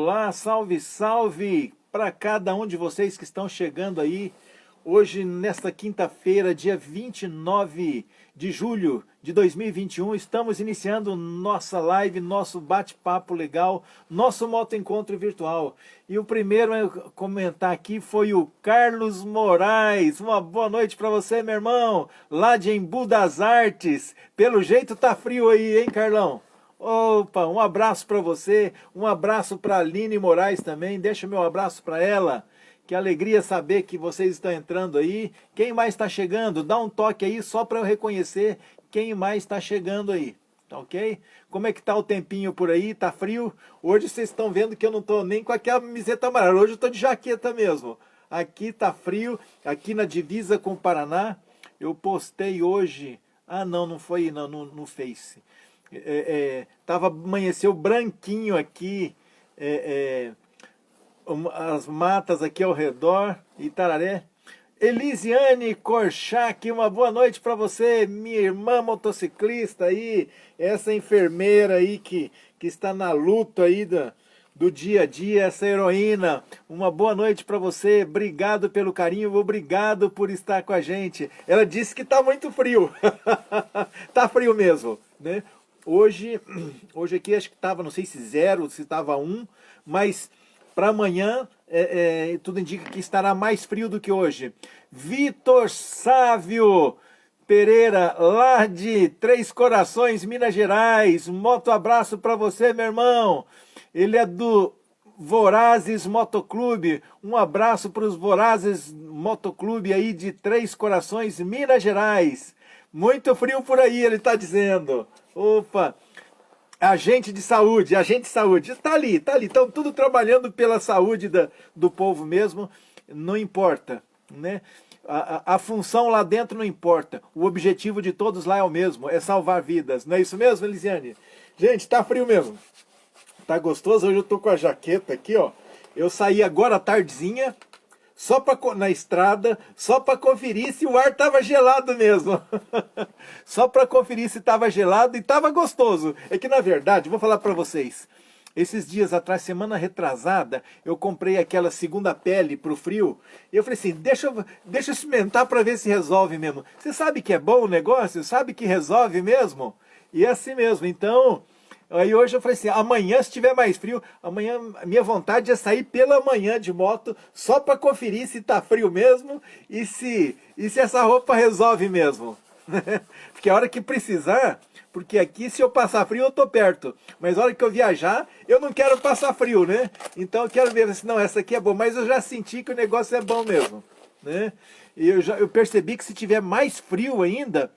Olá, salve, salve para cada um de vocês que estão chegando aí. Hoje, nesta quinta-feira, dia 29 de julho de 2021, estamos iniciando nossa live, nosso bate-papo legal, nosso moto encontro virtual. E o primeiro a comentar aqui foi o Carlos Moraes. Uma boa noite para você, meu irmão, lá de Embu das Artes. Pelo jeito tá frio aí, hein, Carlão? Opa, um abraço para você, um abraço para a Aline Moraes também, deixa meu abraço para ela. Que alegria saber que vocês estão entrando aí. Quem mais está chegando? Dá um toque aí só para eu reconhecer quem mais está chegando aí. Tá ok? Como é que tá o tempinho por aí? Tá frio? Hoje vocês estão vendo que eu não estou nem com aquela camiseta amarela. Hoje eu estou de jaqueta mesmo. Aqui tá frio, aqui na divisa com o Paraná. Eu postei hoje... Ah, não, não foi no Face. Amanheceu branquinho aqui, as matas aqui ao redor, Itararé. Elisiane Korchak, uma boa noite para você, minha irmã motociclista aí, essa enfermeira aí que está na luta aí do dia a dia, essa heroína. Uma boa noite para você, obrigado pelo carinho, obrigado por estar com a gente. Ela disse que tá muito frio, tá frio mesmo, né? Hoje aqui acho que estava, não sei se 0, se estava 1, mas para amanhã tudo indica que estará mais frio do que hoje. Vitor Sávio Pereira, lá de Três Corações, Minas Gerais. Moto abraço para você, meu irmão. Ele é do Vorazes Motoclube. Um abraço para os Vorazes Motoclube aí de Três Corações, Minas Gerais. Muito frio por aí, ele está dizendo. Opa, agente de saúde, tá ali, estão tudo trabalhando pela saúde do povo mesmo, não importa, né? A função lá dentro não importa, o objetivo de todos lá é o mesmo, é salvar vidas, não é isso mesmo, Elisiane? Gente, tá frio mesmo, tá gostoso, hoje eu tô com a jaqueta aqui, ó, eu saí agora à tardezinha, na estrada, só para conferir se o ar estava gelado mesmo. Só para conferir se estava gelado e estava gostoso. É que na verdade, vou falar para vocês, esses dias atrás, semana retrasada, eu comprei aquela segunda pele para o frio, e eu falei assim, deixa eu experimentar para ver se resolve mesmo. Você sabe que é bom o negócio? Sabe que resolve mesmo? E é assim mesmo, então... Aí hoje eu falei assim, amanhã se tiver mais frio, amanhã a minha vontade é sair pela manhã de moto, só para conferir se tá frio mesmo e se essa roupa resolve mesmo. Porque a hora que precisar, porque aqui se eu passar frio eu tô perto, mas a hora que eu viajar eu não quero passar frio, né? Então eu quero ver assim, não, essa aqui é boa, mas eu já senti que o negócio é bom mesmo, né? E eu percebi que se tiver mais frio ainda...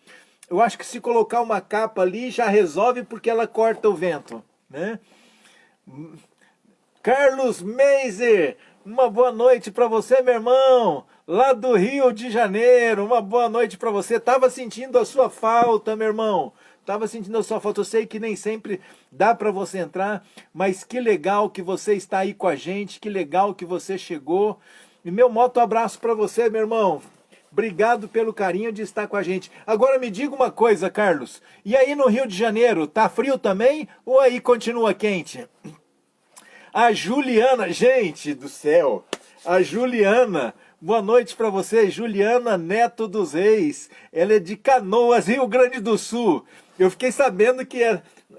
Eu acho que se colocar uma capa ali já resolve porque ela corta o vento, né? Carlos Meiser, uma boa noite para você, meu irmão, lá do Rio de Janeiro, uma boa noite para você. Tava sentindo a sua falta, meu irmão. Tava sentindo a sua falta. Eu sei que nem sempre dá para você entrar, mas que legal que você está aí com a gente, que legal que você chegou. E meu moto abraço para você, meu irmão. Obrigado pelo carinho de estar com a gente. Agora me diga uma coisa, Carlos. E aí no Rio de Janeiro, tá frio também ou aí continua quente? A Juliana, gente do céu, a Juliana, boa noite para você, Juliana Neto dos Reis. Ela é de Canoas, Rio Grande do Sul. Eu fiquei sabendo que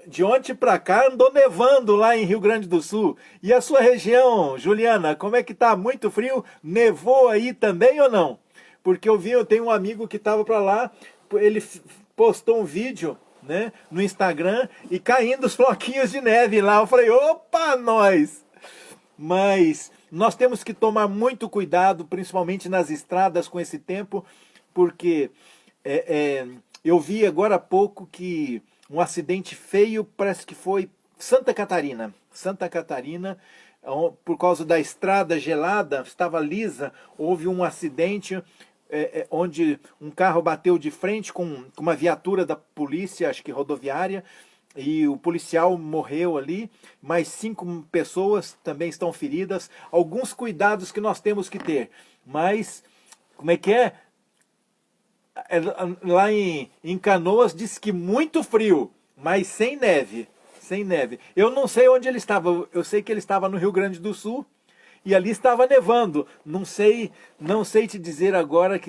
de ontem para cá andou nevando lá em Rio Grande do Sul. E a sua região, Juliana, como é que tá? Muito frio? Nevou aí também ou não? Porque eu tenho um amigo que estava para lá, ele postou um vídeo, né, no Instagram e caindo os floquinhos de neve lá. Eu falei, opa, nós! Mas nós temos que tomar muito cuidado, principalmente nas estradas com esse tempo, porque eu vi agora há pouco que um acidente feio, parece que foi Santa Catarina. Santa Catarina, por causa da estrada gelada, estava lisa, houve um acidente... onde um carro bateu de frente com uma viatura da polícia, acho que rodoviária, e o policial morreu ali, mais 5 pessoas também estão feridas. Alguns cuidados que nós temos que ter, mas, como é que é? Lá em Canoas diz que muito frio, mas sem neve. sem neve. Eu não sei onde ele estava, eu sei que ele estava no Rio Grande do Sul, e ali estava nevando. Não sei te dizer agora,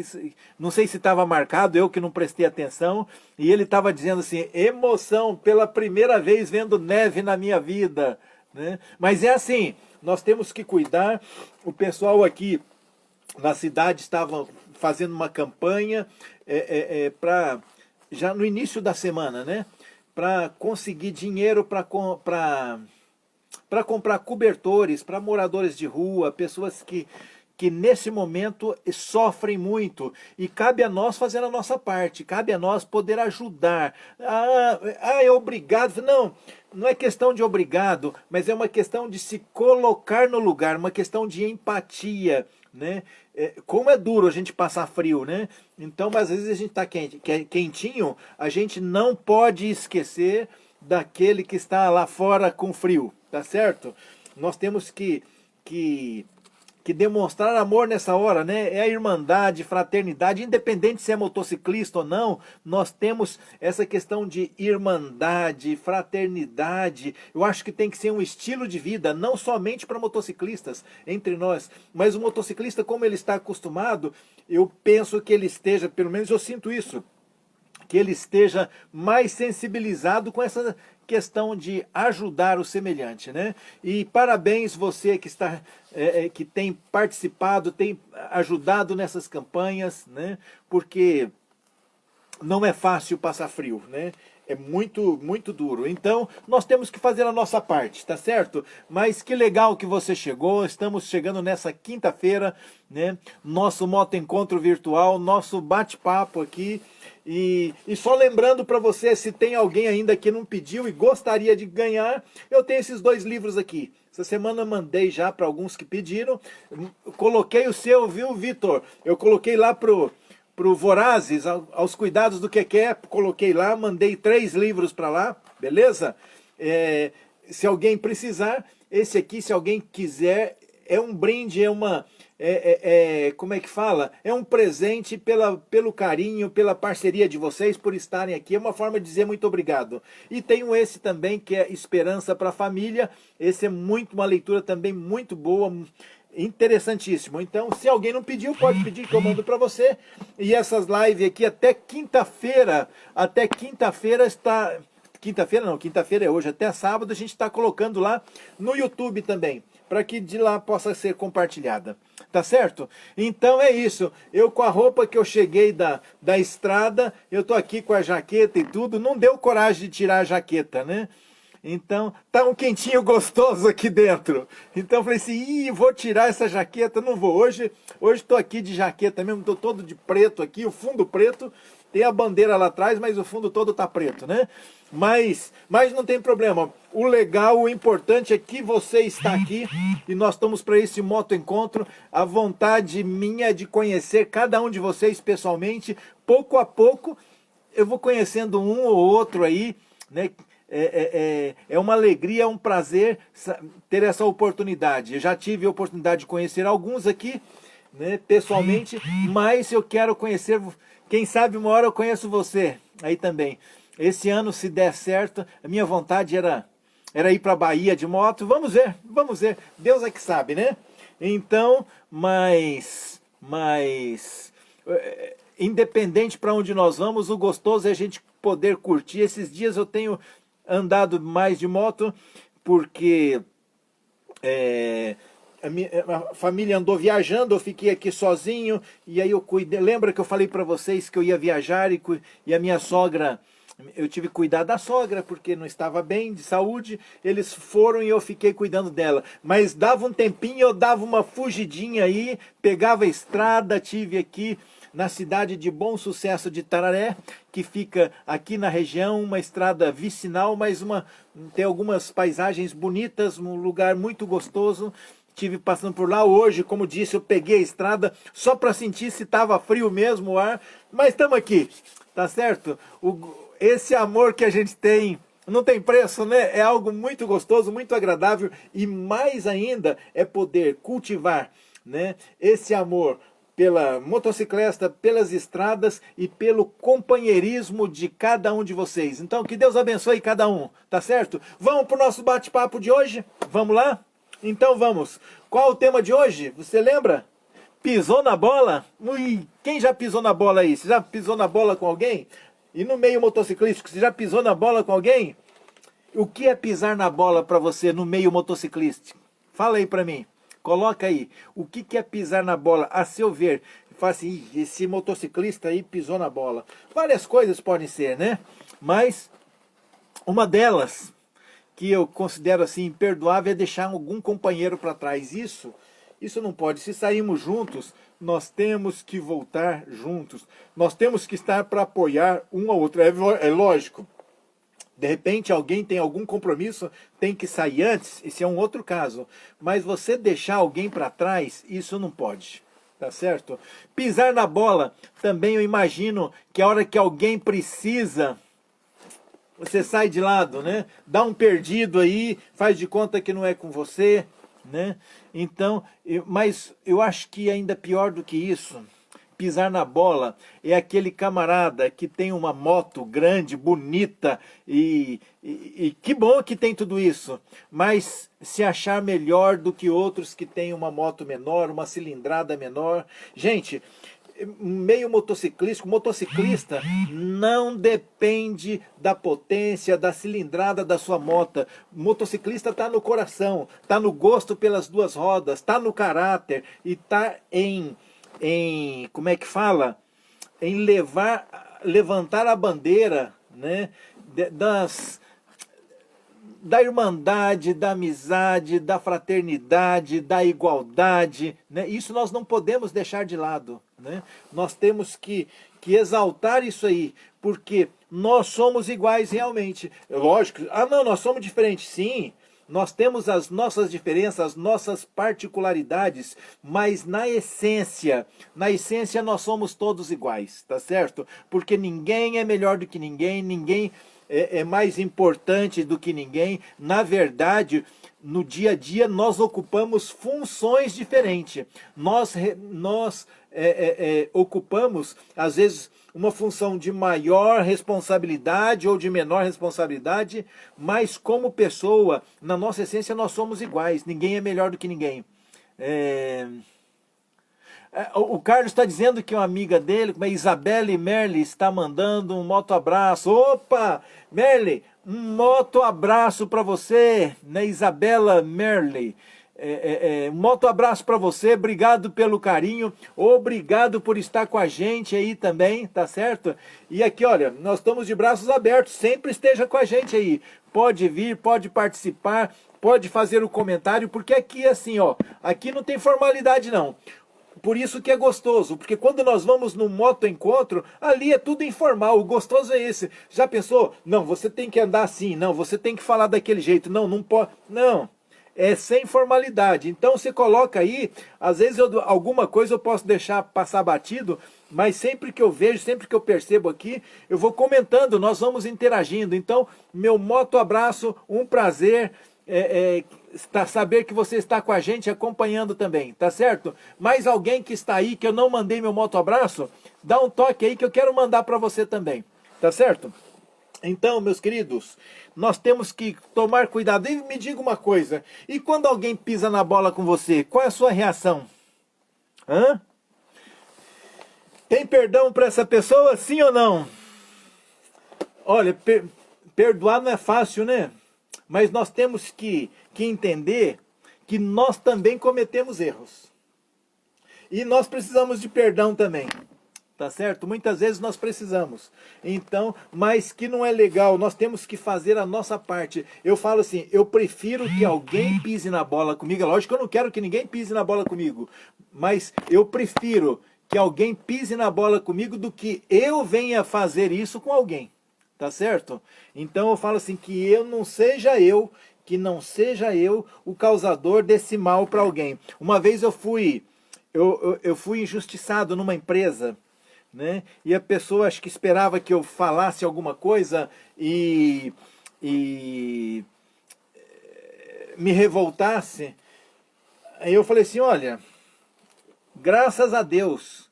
não sei se estava marcado, eu que não prestei atenção, e ele estava dizendo assim, emoção, pela primeira vez vendo neve na minha vida, né? Mas é assim, nós temos que cuidar. O pessoal aqui na cidade estava fazendo uma campanha para, já no início da semana, né? Para conseguir dinheiro para comprar cobertores para moradores de rua, pessoas que nesse momento sofrem muito. E cabe a nós fazer a nossa parte, cabe a nós poder ajudar. É obrigado. Não, não é questão de obrigado, mas é uma questão de se colocar no lugar, uma questão de empatia, né? Como é duro a gente passar frio, né? Então, às vezes a gente está quentinho, a gente não pode esquecer daquele que está lá fora com frio, tá certo? Nós temos que demonstrar amor nessa hora, né? É a irmandade, fraternidade, independente se é motociclista ou não, nós temos essa questão de irmandade, fraternidade. Eu acho que tem que ser um estilo de vida, não somente para motociclistas, entre nós, mas o motociclista, como ele está acostumado, eu penso que ele esteja, pelo menos eu sinto isso, que ele esteja mais sensibilizado com essa questão de ajudar o semelhante, né? E parabéns você que está, que tem participado, tem ajudado nessas campanhas, né? Porque não é fácil passar frio, né? É muito, muito duro. Então, nós temos que fazer a nossa parte, tá certo? Mas que legal que você chegou. Estamos chegando nessa quinta-feira, né? Nosso moto encontro virtual, nosso bate-papo aqui. E só lembrando para você, se tem alguém ainda que não pediu e gostaria de ganhar, eu tenho esses 2 livros aqui. Essa semana eu mandei já para alguns que pediram. Coloquei o seu, viu, Vitor? Eu coloquei lá pro Vorazes, aos cuidados do que quer, coloquei lá, mandei 3 livros para lá, beleza? Se alguém precisar, esse aqui, se alguém quiser, é um brinde, como é que fala? É um presente pelo carinho, pela parceria de vocês, por estarem aqui, é uma forma de dizer muito obrigado. E tenho esse também, que é Esperança para a Família, esse é uma leitura também muito boa, interessantíssimo. Então, se alguém não pediu, pode pedir que eu mando para você. E essas lives aqui até quinta-feira está... Quinta-feira não, quinta-feira é hoje, até sábado a gente está colocando lá no YouTube também, para que de lá possa ser compartilhada. Tá certo? Então é isso. Eu com a roupa que eu cheguei da estrada, eu tô aqui com a jaqueta e tudo, não deu coragem de tirar a jaqueta, né? Então, tá um quentinho gostoso aqui dentro. Então eu falei assim, vou tirar essa jaqueta, não vou. Hoje tô aqui de jaqueta mesmo, tô todo de preto aqui, o fundo preto, tem a bandeira lá atrás, mas o fundo todo tá preto, né? Mas não tem problema. O legal, o importante é que você está aqui e nós estamos para esse moto encontro. A vontade minha é de conhecer cada um de vocês pessoalmente. Pouco a pouco eu vou conhecendo um ou outro aí, né? É uma alegria, é um prazer ter essa oportunidade. Eu já tive a oportunidade de conhecer alguns aqui, né, pessoalmente, mas eu quero conhecer, quem sabe uma hora eu conheço você aí também. Esse ano, se der certo, a minha vontade era ir para a Bahia de moto. Vamos ver. Deus é que sabe, né? Então, mas independente para onde nós vamos, o gostoso é a gente poder curtir. Esses dias eu tenho andado mais de moto, porque a família andou viajando, eu fiquei aqui sozinho, e aí eu cuidei. Lembra que eu falei para vocês que eu ia viajar e a minha sogra, eu tive que cuidar da sogra, porque não estava bem de saúde, eles foram e eu fiquei cuidando dela. Mas dava um tempinho, eu dava uma fugidinha aí, pegava a estrada, tive aqui na cidade de Bom Sucesso de Tararé, que fica aqui na região, uma estrada vicinal, mas tem algumas paisagens bonitas, um lugar muito gostoso. Estive passando por lá hoje, como disse, eu peguei a estrada só para sentir se estava frio mesmo o ar, mas estamos aqui, tá certo? Esse amor que a gente tem não tem preço, né? É algo muito gostoso, muito agradável, e mais ainda é poder cultivar, né, esse amor pela motocicleta, pelas estradas e pelo companheirismo de cada um de vocês. Então, que Deus abençoe cada um, tá certo? Vamos para o nosso bate-papo de hoje? Vamos lá? Então vamos. Qual o tema de hoje? Você lembra? Pisou na bola? Ui, quem já pisou na bola aí? Você já pisou na bola com alguém? E no meio motociclístico, você já pisou na bola com alguém? O que é pisar na bola para você no meio motociclístico? Fala aí para mim. Coloca aí. O que é pisar na bola? A seu ver. Fala assim, esse motociclista aí pisou na bola. Várias coisas podem ser, né? Mas uma delas que eu considero assim imperdoável é deixar algum companheiro para trás. Isso não pode. Se saímos juntos, nós temos que voltar juntos. Nós temos que estar para apoiar um ao outro. É lógico. De repente alguém tem algum compromisso, tem que sair antes, esse é um outro caso. Mas você deixar alguém para trás, isso não pode. Tá certo? Pisar na bola, também eu imagino que a hora que alguém precisa, você sai de lado, né? Dá um perdido aí, faz de conta que não é com você, né? Então, mas eu acho que ainda pior do que isso, pisar na bola é aquele camarada que tem uma moto grande, bonita e que bom que tem tudo isso, mas se achar melhor do que outros que têm uma moto menor, uma cilindrada menor. Gente, meio motociclista não depende da potência, da cilindrada da sua moto. O motociclista está no coração, está no gosto pelas duas rodas, está no caráter e está como é que fala? Em levantar a bandeira, né, da irmandade, da amizade, da fraternidade, da igualdade, né? Isso nós não podemos deixar de lado, né? Nós temos que exaltar isso aí, porque nós somos iguais realmente. Lógico, não, nós somos diferentes, sim. Nós temos as nossas diferenças, as nossas particularidades, mas na essência nós somos todos iguais, tá certo? Porque ninguém é melhor do que ninguém, ninguém é mais importante do que ninguém. Na verdade, no dia a dia nós ocupamos funções diferentes. Nós ocupamos, às vezes, uma função de maior responsabilidade ou de menor responsabilidade, mas como pessoa, na nossa essência, nós somos iguais. Ninguém é melhor do que ninguém. O Carlos está dizendo que uma amiga dele, como é Isabelle Merli, está mandando um moto abraço. Opa, Merli, um moto abraço para você, né, Isabela Merli. Um moto abraço para você, obrigado pelo carinho, obrigado por estar com a gente aí também, tá certo? E aqui, olha, nós estamos de braços abertos, sempre esteja com a gente aí. Pode vir, pode participar, pode fazer o comentário, porque aqui assim, ó, aqui não tem formalidade não. Por isso que é gostoso, porque quando nós vamos no motoencontro, ali é tudo informal, o gostoso é esse. Já pensou? Não, você tem que andar assim, não, você tem que falar daquele jeito, não, não pode, não. É sem formalidade. Então você coloca aí, às vezes alguma coisa eu posso deixar passar batido, mas sempre que eu vejo, sempre que eu percebo aqui, eu vou comentando, nós vamos interagindo. Então, meu moto abraço, um prazer, saber que você está com a gente acompanhando também, tá certo? Mais alguém que está aí, que eu não mandei meu moto abraço, dá um toque aí que eu quero mandar para você também, tá certo? Então, meus queridos, nós temos que tomar cuidado. E me diga uma coisa, e quando alguém pisa na bola com você, qual é a sua reação? Hã? Tem perdão para essa pessoa, sim ou não? Olha, perdoar não é fácil, né? Mas nós temos que entender que nós também cometemos erros. E nós precisamos de perdão também. Tá certo? Muitas vezes nós precisamos. Então, mas que não é legal, nós temos que fazer a nossa parte. Eu falo assim, eu prefiro que alguém pise na bola comigo. É lógico que eu não quero que ninguém pise na bola comigo. Mas eu prefiro que alguém pise na bola comigo do que eu venha fazer isso com alguém. Tá certo? Então eu falo assim, que não seja eu o causador desse mal para alguém. Uma vez eu fui injustiçado numa empresa, né? E a pessoa acho que esperava que eu falasse alguma coisa e me revoltasse. Aí eu falei assim, olha, graças a Deus,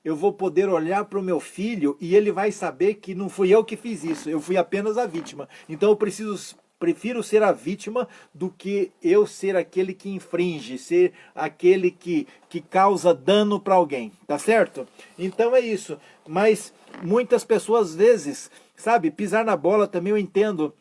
eu vou poder olhar para o meu filho e ele vai saber que não fui eu que fiz isso, eu fui apenas a vítima. Então eu prefiro ser a vítima do que eu ser aquele que infringe, ser aquele que causa dano para alguém, tá certo? Então é isso, mas muitas pessoas às vezes, sabe, pisar na bola também eu entendo.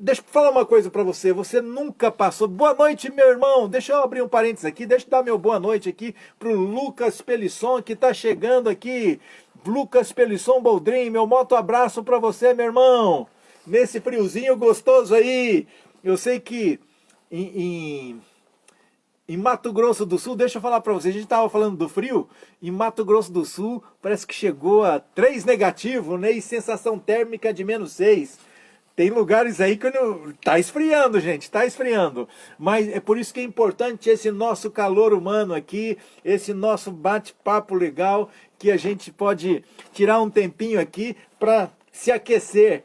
Deixa eu falar uma coisa para você, você nunca passou... Boa noite, meu irmão, deixa eu abrir um parênteses aqui, deixa eu dar meu boa noite aqui pro Lucas Pelisson, que tá chegando aqui. Lucas Pelisson Boldrin, meu moto abraço para você, meu irmão, nesse friozinho gostoso aí. Eu sei que em Mato Grosso do Sul, deixa eu falar para você, a gente estava falando do frio, em Mato Grosso do Sul parece que chegou a 3 negativo, né, e sensação térmica de -6. Tem lugares aí que tá esfriando, gente, tá esfriando. Mas é por isso que é importante esse nosso calor humano aqui, esse nosso bate-papo legal, que a gente pode tirar um tempinho aqui para se aquecer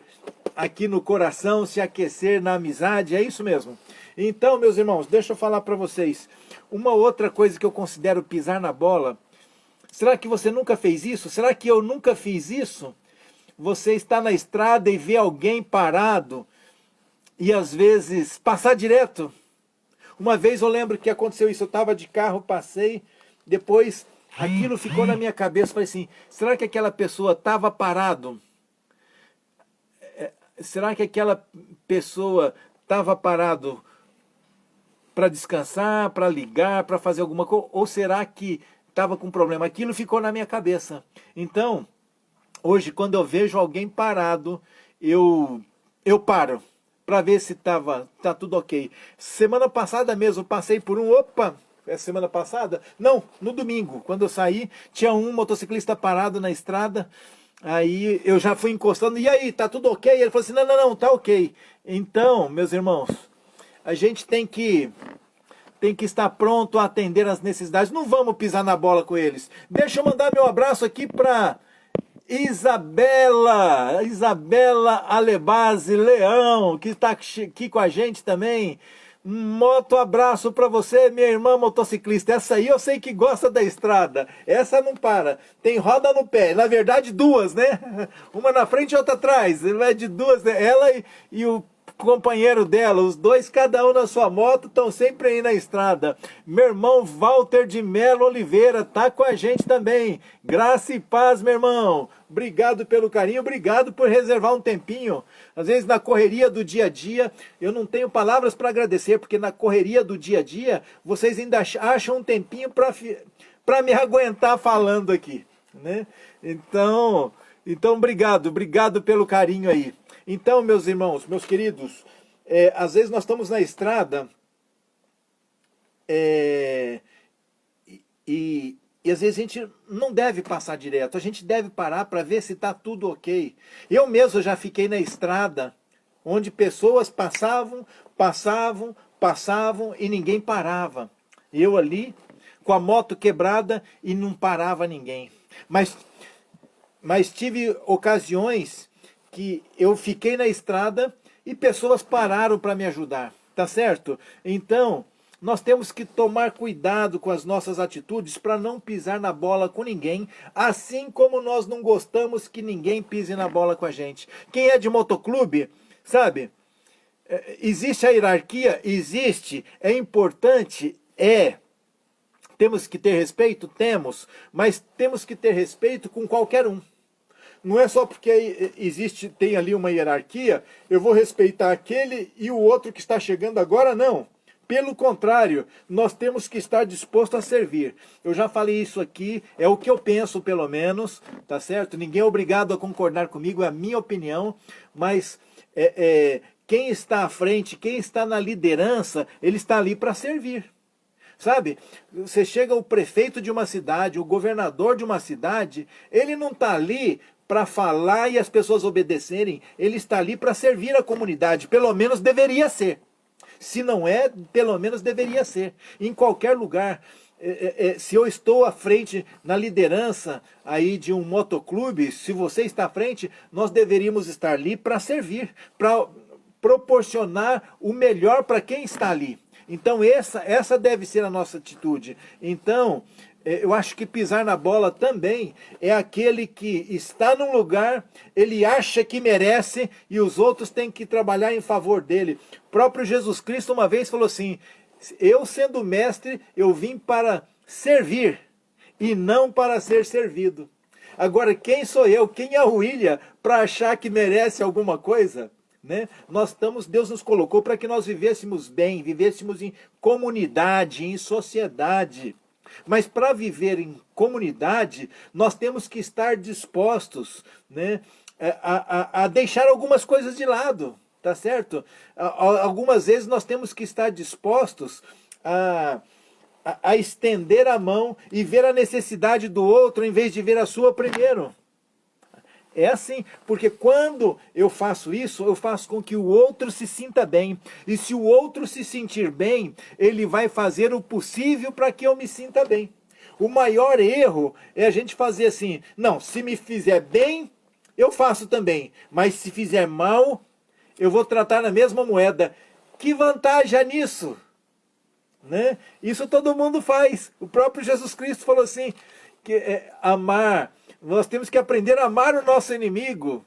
aqui no coração, se aquecer na amizade, é isso mesmo. Então, meus irmãos, deixa eu falar para vocês. Uma outra coisa que eu considero pisar na bola. Será que você nunca fez isso? Será que eu nunca fiz isso? Você está na estrada e vê alguém parado e às vezes passar direto. Uma vez eu lembro que aconteceu isso, eu estava de carro, passei, depois aquilo ficou na minha cabeça, falei assim, será que aquela pessoa estava parado? Será que aquela pessoa estava parado para descansar, para ligar, para fazer alguma coisa? Ou será que estava com problema? Aquilo ficou na minha cabeça. Então, hoje, quando eu vejo alguém parado, eu paro para ver se tá tudo ok. Semana passada mesmo, eu passei por é semana passada? Não, no domingo, quando eu saí, tinha um motociclista parado na estrada, aí eu já fui encostando, e aí, tá tudo ok? Ele falou assim, não, tá ok. Então, meus irmãos, a gente tem que estar pronto a atender as necessidades, não vamos pisar na bola com eles. Deixa eu mandar meu abraço aqui para Isabela Alebase Leão, que está aqui com a gente também. Moto abraço para você, minha irmã motociclista. Essa aí eu sei que gosta da estrada. Essa não para. Tem roda no pé. Na verdade, duas, né? Uma na frente e outra atrás. Vai de duas, né? Ela e o companheiro dela, os dois, cada um na sua moto, estão sempre aí na estrada. Meu irmão Walter de Melo Oliveira tá com a gente também. Graça e paz, meu irmão. Obrigado pelo carinho, obrigado por reservar um tempinho. Às vezes na correria do dia a dia, eu não tenho palavras para agradecer, porque na correria do dia a dia, vocês ainda acham um tempinho para me aguentar falando aqui, né? Então obrigado pelo carinho aí. Então, meus irmãos, meus queridos, às vezes nós estamos na estrada e às vezes a gente não deve passar direto, a gente deve parar para ver se está tudo ok. Eu mesmo já fiquei na estrada onde pessoas passavam e ninguém parava. Eu ali com a moto quebrada e não parava ninguém. Mas tive ocasiões que eu fiquei na estrada e pessoas pararam para me ajudar, tá certo? Então, nós temos que tomar cuidado com as nossas atitudes para não pisar na bola com ninguém, assim como nós não gostamos que ninguém pise na bola com a gente. Quem é de motoclube, sabe? Existe a hierarquia? Existe. É importante? Temos que ter respeito? Temos. Mas temos que ter respeito com qualquer um. Não é só porque tem ali uma hierarquia, eu vou respeitar aquele e o outro que está chegando agora, não. Pelo contrário, nós temos que estar disposto a servir. Eu já falei isso aqui, é o que eu penso pelo menos, tá certo? Ninguém é obrigado a concordar comigo, é a minha opinião, mas quem está à frente, quem está na liderança, ele está ali para servir. Sabe, você chega o prefeito de uma cidade, o governador de uma cidade, ele não está ali para falar e as pessoas obedecerem, ele está ali para servir a comunidade, pelo menos deveria ser. Se não é, pelo menos deveria ser. Em qualquer lugar, se eu estou à frente, na liderança aí de um motoclube, se você está à frente, nós deveríamos estar ali para servir, para proporcionar o melhor para quem está ali. Então essa deve ser a nossa atitude. Então, eu acho que pisar na bola também é aquele que está num lugar, ele acha que merece e os outros têm que trabalhar em favor dele. O próprio Jesus Cristo uma vez falou assim, eu sendo mestre, eu vim para servir e não para ser servido. Agora, quem sou eu, quem é o William para achar que merece alguma coisa? Né? Deus nos colocou para que nós vivêssemos bem, vivêssemos em comunidade, em sociedade. Mas para viver em comunidade, nós temos que estar dispostos, né, a deixar algumas coisas de lado, tá certo? Algumas vezes nós temos que estar dispostos a estender a mão e ver a necessidade do outro em vez de ver a sua primeiro. É assim, porque quando eu faço isso, eu faço com que o outro se sinta bem. E se o outro se sentir bem, ele vai fazer o possível para que eu me sinta bem. O maior erro é a gente fazer assim, não, se me fizer bem, eu faço também. Mas se fizer mal, eu vou tratar na mesma moeda. Que vantagem há nisso? Né? Isso todo mundo faz. O próprio Jesus Cristo falou assim, que amar... Nós temos que aprender a amar o nosso inimigo,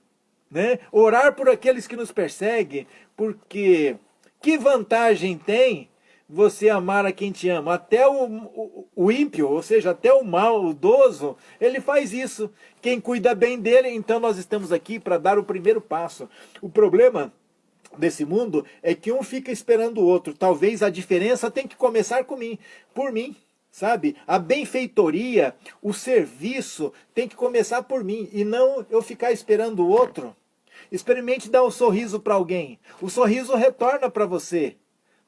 né? Orar por aqueles que nos perseguem, porque que vantagem tem você amar a quem te ama? Até o ímpio, ou seja, até o maldoso, ele faz isso. Quem cuida bem dele, então nós estamos aqui para dar o primeiro passo. O problema desse mundo é que um fica esperando o outro. Talvez a diferença tem que começar por mim. Sabe? A benfeitoria, o serviço tem que começar por mim e não eu ficar esperando o outro. Experimente dar um sorriso para alguém. O sorriso retorna para você.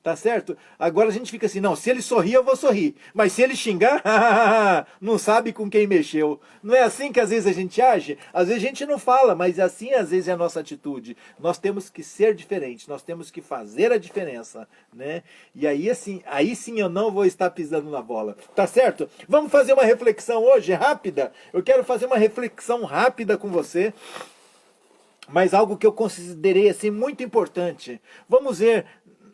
Tá certo? Agora a gente fica assim, não, se ele sorrir eu vou sorrir. Mas se ele xingar, não sabe com quem mexeu. Não é assim que às vezes a gente age? Às vezes a gente não fala, mas assim às vezes é a nossa atitude. Nós temos que ser diferentes, nós temos que fazer a diferença, né? E aí sim eu não vou estar pisando na bola. Tá certo? Vamos fazer uma reflexão hoje, rápida? Eu quero fazer uma reflexão rápida com você. Mas algo que eu considerei assim muito importante. Vamos ver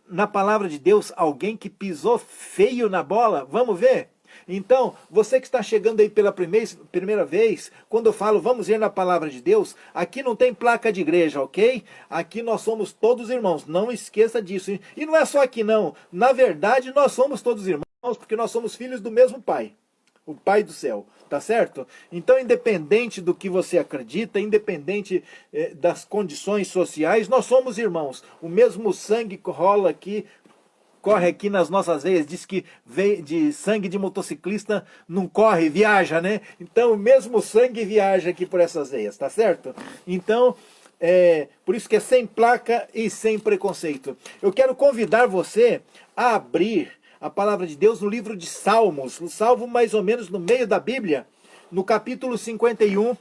na palavra de Deus alguém que pisou feio na bola? Vamos ver? Então, você que está chegando aí pela primeira vez, quando eu falo vamos ver na palavra de Deus, aqui não tem placa de igreja, ok? Aqui nós somos todos irmãos, não esqueça disso. E não é só aqui não, na verdade nós somos todos irmãos porque nós somos filhos do mesmo Pai. O Pai do céu, tá certo? Então, independente do que você acredita, independente das condições sociais, nós somos irmãos. O mesmo sangue corre aqui nas nossas veias. Diz que de sangue de motociclista não corre, viaja, né? Então, o mesmo sangue viaja aqui por essas veias, tá certo? Então, por isso que é sem placa e sem preconceito. Eu quero convidar você a abrir a palavra de Deus no livro de Salmos, no Salmo mais ou menos no meio da Bíblia, no capítulo 51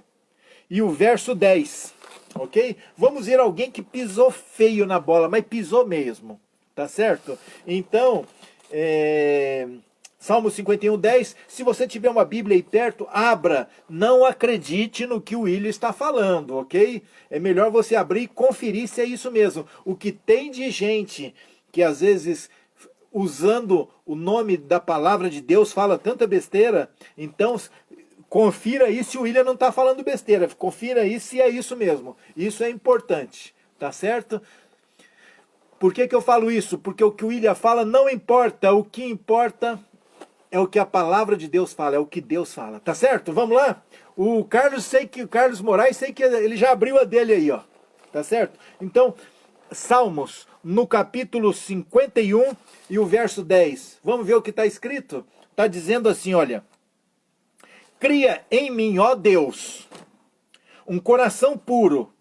e o verso 10, ok? Vamos ver alguém que pisou feio na bola, mas pisou mesmo, tá certo? Então, Salmo 51, 10, se você tiver uma Bíblia aí perto, abra, não acredite no que o William está falando, ok? É melhor você abrir e conferir se é isso mesmo. O que tem de gente que às vezes, usando o nome da palavra de Deus, fala tanta besteira, então confira aí se o William não está falando besteira, confira aí se é isso mesmo, isso é importante, tá certo? Por que eu falo isso? Porque o que o William fala não importa, o que importa é o que a palavra de Deus fala, é o que Deus fala, tá certo? Vamos lá? O Carlos Moraes, sei que ele já abriu a dele aí, ó, tá certo? Então, Salmos, no capítulo 51 e o verso 10. Vamos ver o que está escrito? Está dizendo assim, olha. Cria em mim, ó Deus, um coração puro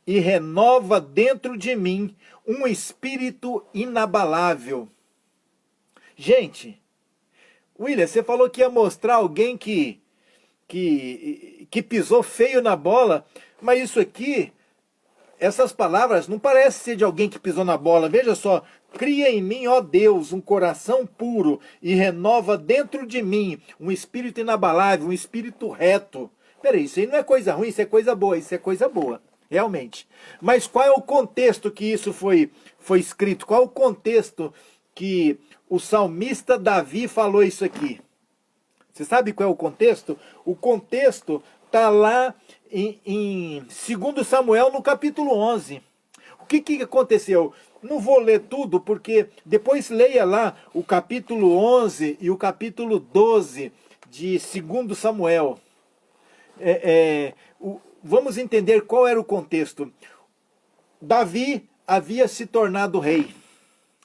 e renova dentro de mim um espírito inabalável. Gente, William, você falou que ia mostrar alguém que pisou feio na bola, mas isso aqui... Essas palavras não parecem ser de alguém que pisou na bola. Veja só. Cria em mim, ó Deus, um coração puro e renova dentro de mim um espírito inabalável, um espírito reto. Peraí, isso aí não é coisa ruim, isso é coisa boa. Isso é coisa boa, realmente. Mas qual é o contexto que isso foi escrito? Qual é o contexto que o salmista Davi falou isso aqui? Você sabe qual é o contexto? O contexto está lá em 2 Samuel, no capítulo 11. O que aconteceu? Não vou ler tudo, porque depois leia lá o capítulo 11 e o capítulo 12 de 2 Samuel. Vamos entender qual era o contexto. Davi havia se tornado rei,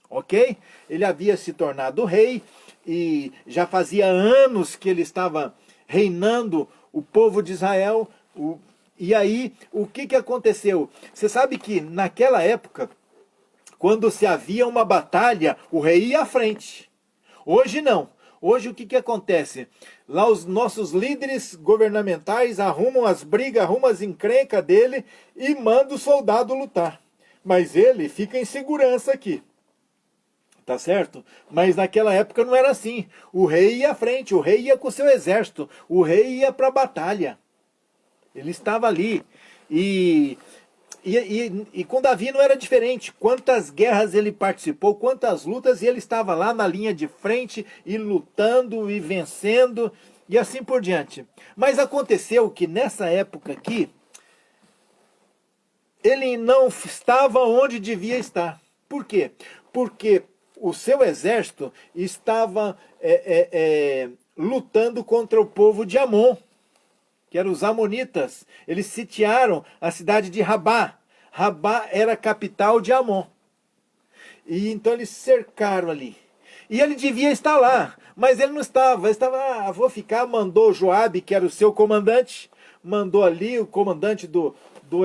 ok? Ele havia se tornado rei e já fazia anos que ele estava reinando o povo de Israel. E aí, o que aconteceu? Você sabe que naquela época, quando se havia uma batalha, o rei ia à frente. Hoje não. Hoje o que acontece? Lá os nossos líderes governamentais arrumam as brigas, arrumam as encrencas dele e mandam o soldado lutar. Mas ele fica em segurança aqui. Tá certo? Mas naquela época não era assim. O rei ia à frente, o rei ia com o seu exército, o rei ia para a batalha. Ele estava ali. E com Davi não era diferente. Quantas guerras ele participou, quantas lutas, e ele estava lá na linha de frente, e lutando, e vencendo, e assim por diante. Mas aconteceu que nessa época aqui, ele não estava onde devia estar. Por quê? Porque o seu exército estava lutando contra o povo de Amon, que eram os amonitas. Eles sitiaram a cidade de Rabá. Rabá era a capital de Amon. E então eles cercaram ali. E ele devia estar lá, mas ele não estava. Ele estava, vou ficar, mandou Joabe, que era o seu comandante, mandou ali o comandante do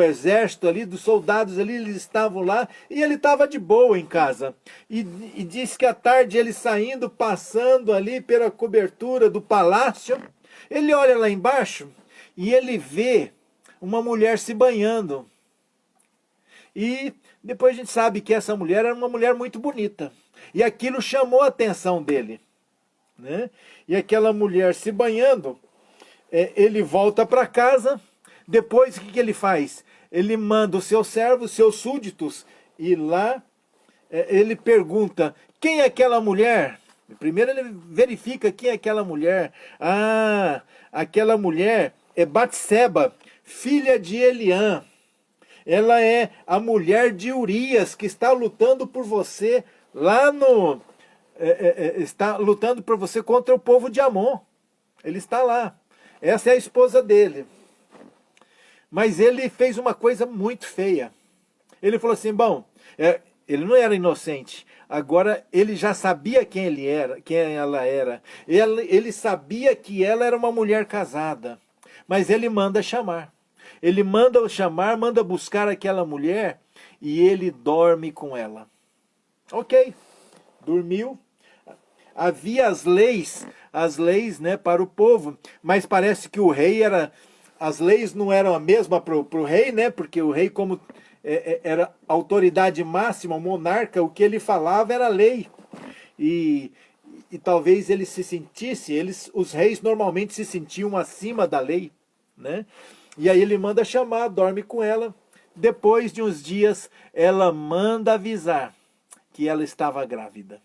exército ali, dos soldados ali, eles estavam lá, e ele estava de boa em casa. E disse que à tarde ele saindo, passando ali pela cobertura do palácio, ele olha lá embaixo, e ele vê uma mulher se banhando. E depois a gente sabe que essa mulher era uma mulher muito bonita. E aquilo chamou a atenção dele, né? E aquela mulher se banhando, ele volta para casa. Depois o que ele faz? Ele manda os seus servos, seus súditos, e lá ele pergunta, quem é aquela mulher? Primeiro ele verifica quem é aquela mulher. Ah, aquela mulher é Batseba, filha de Eliã. Ela é a mulher de Urias, que está lutando por você lá no... está lutando por você contra o povo de Amon. Ele está lá. Essa é a esposa dele. Mas ele fez uma coisa muito feia. Ele falou assim, bom, ele não era inocente. Agora ele já sabia quem ele era, quem ela era. Ele sabia que ela era uma mulher casada. Mas ele manda chamar. Ele manda chamar, manda buscar aquela mulher e ele dorme com ela. Ok, dormiu. Havia as leis, né, para o povo, mas parece que o rei era... As leis não eram a mesma para o rei, né? Porque o rei, como era autoridade máxima, o monarca, o que ele falava era lei. E talvez ele se sentisse, os reis normalmente se sentiam acima da lei, né? E aí ele manda chamar, dorme com ela. Depois de uns dias, ela manda avisar que ela estava grávida.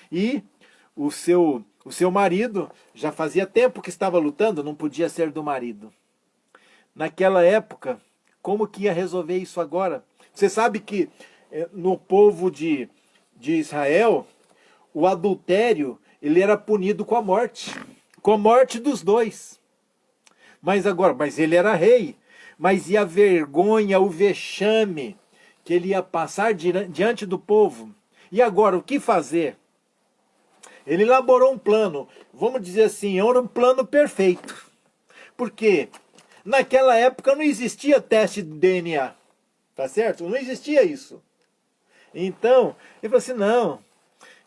E o seu marido, já fazia tempo que estava lutando, não podia ser do marido. Naquela época, como que ia resolver isso agora? Você sabe que no povo de Israel, o adultério, ele era punido com a morte dos dois. Mas ele era rei, mas e a vergonha, o vexame que ele ia passar diante do povo? E agora, o que fazer? Ele elaborou um plano, vamos dizer assim, era um plano perfeito. Porque naquela época não existia teste de DNA, tá certo? Não existia isso. Então, ele falou assim, não,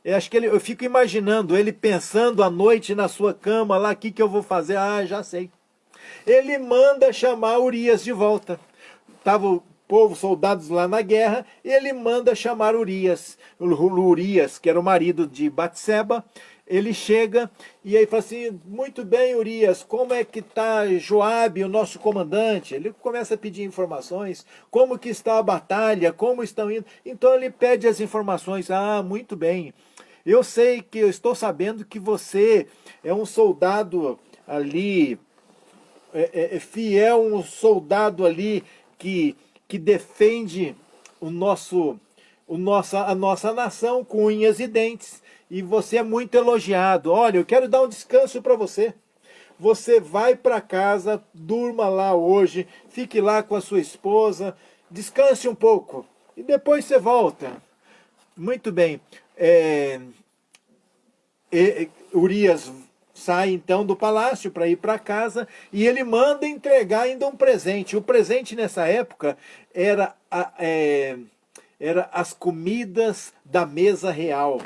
eu fico imaginando ele pensando à noite na sua cama lá, o que eu vou fazer? Ah, já sei. Ele manda chamar Urias de volta. Estava o povo, soldados lá na guerra, e ele manda chamar Urias, que era o marido de Batseba. Ele chega e aí fala assim, muito bem, Urias, como é que está Joabe, o nosso comandante? Ele começa a pedir informações, como que está a batalha, como estão indo. Então ele pede as informações, muito bem. Eu sei que eu estou sabendo que você é um soldado ali, fiel, um soldado ali que defende a nossa nação com unhas e dentes. E você é muito elogiado. Olha, eu quero dar um descanso para você. Você vai para casa, durma lá hoje, fique lá com a sua esposa, descanse um pouco e depois você volta. Muito bem. Urias sai então do palácio para ir para casa e ele manda entregar ainda um presente. O presente nessa época era as comidas da mesa real.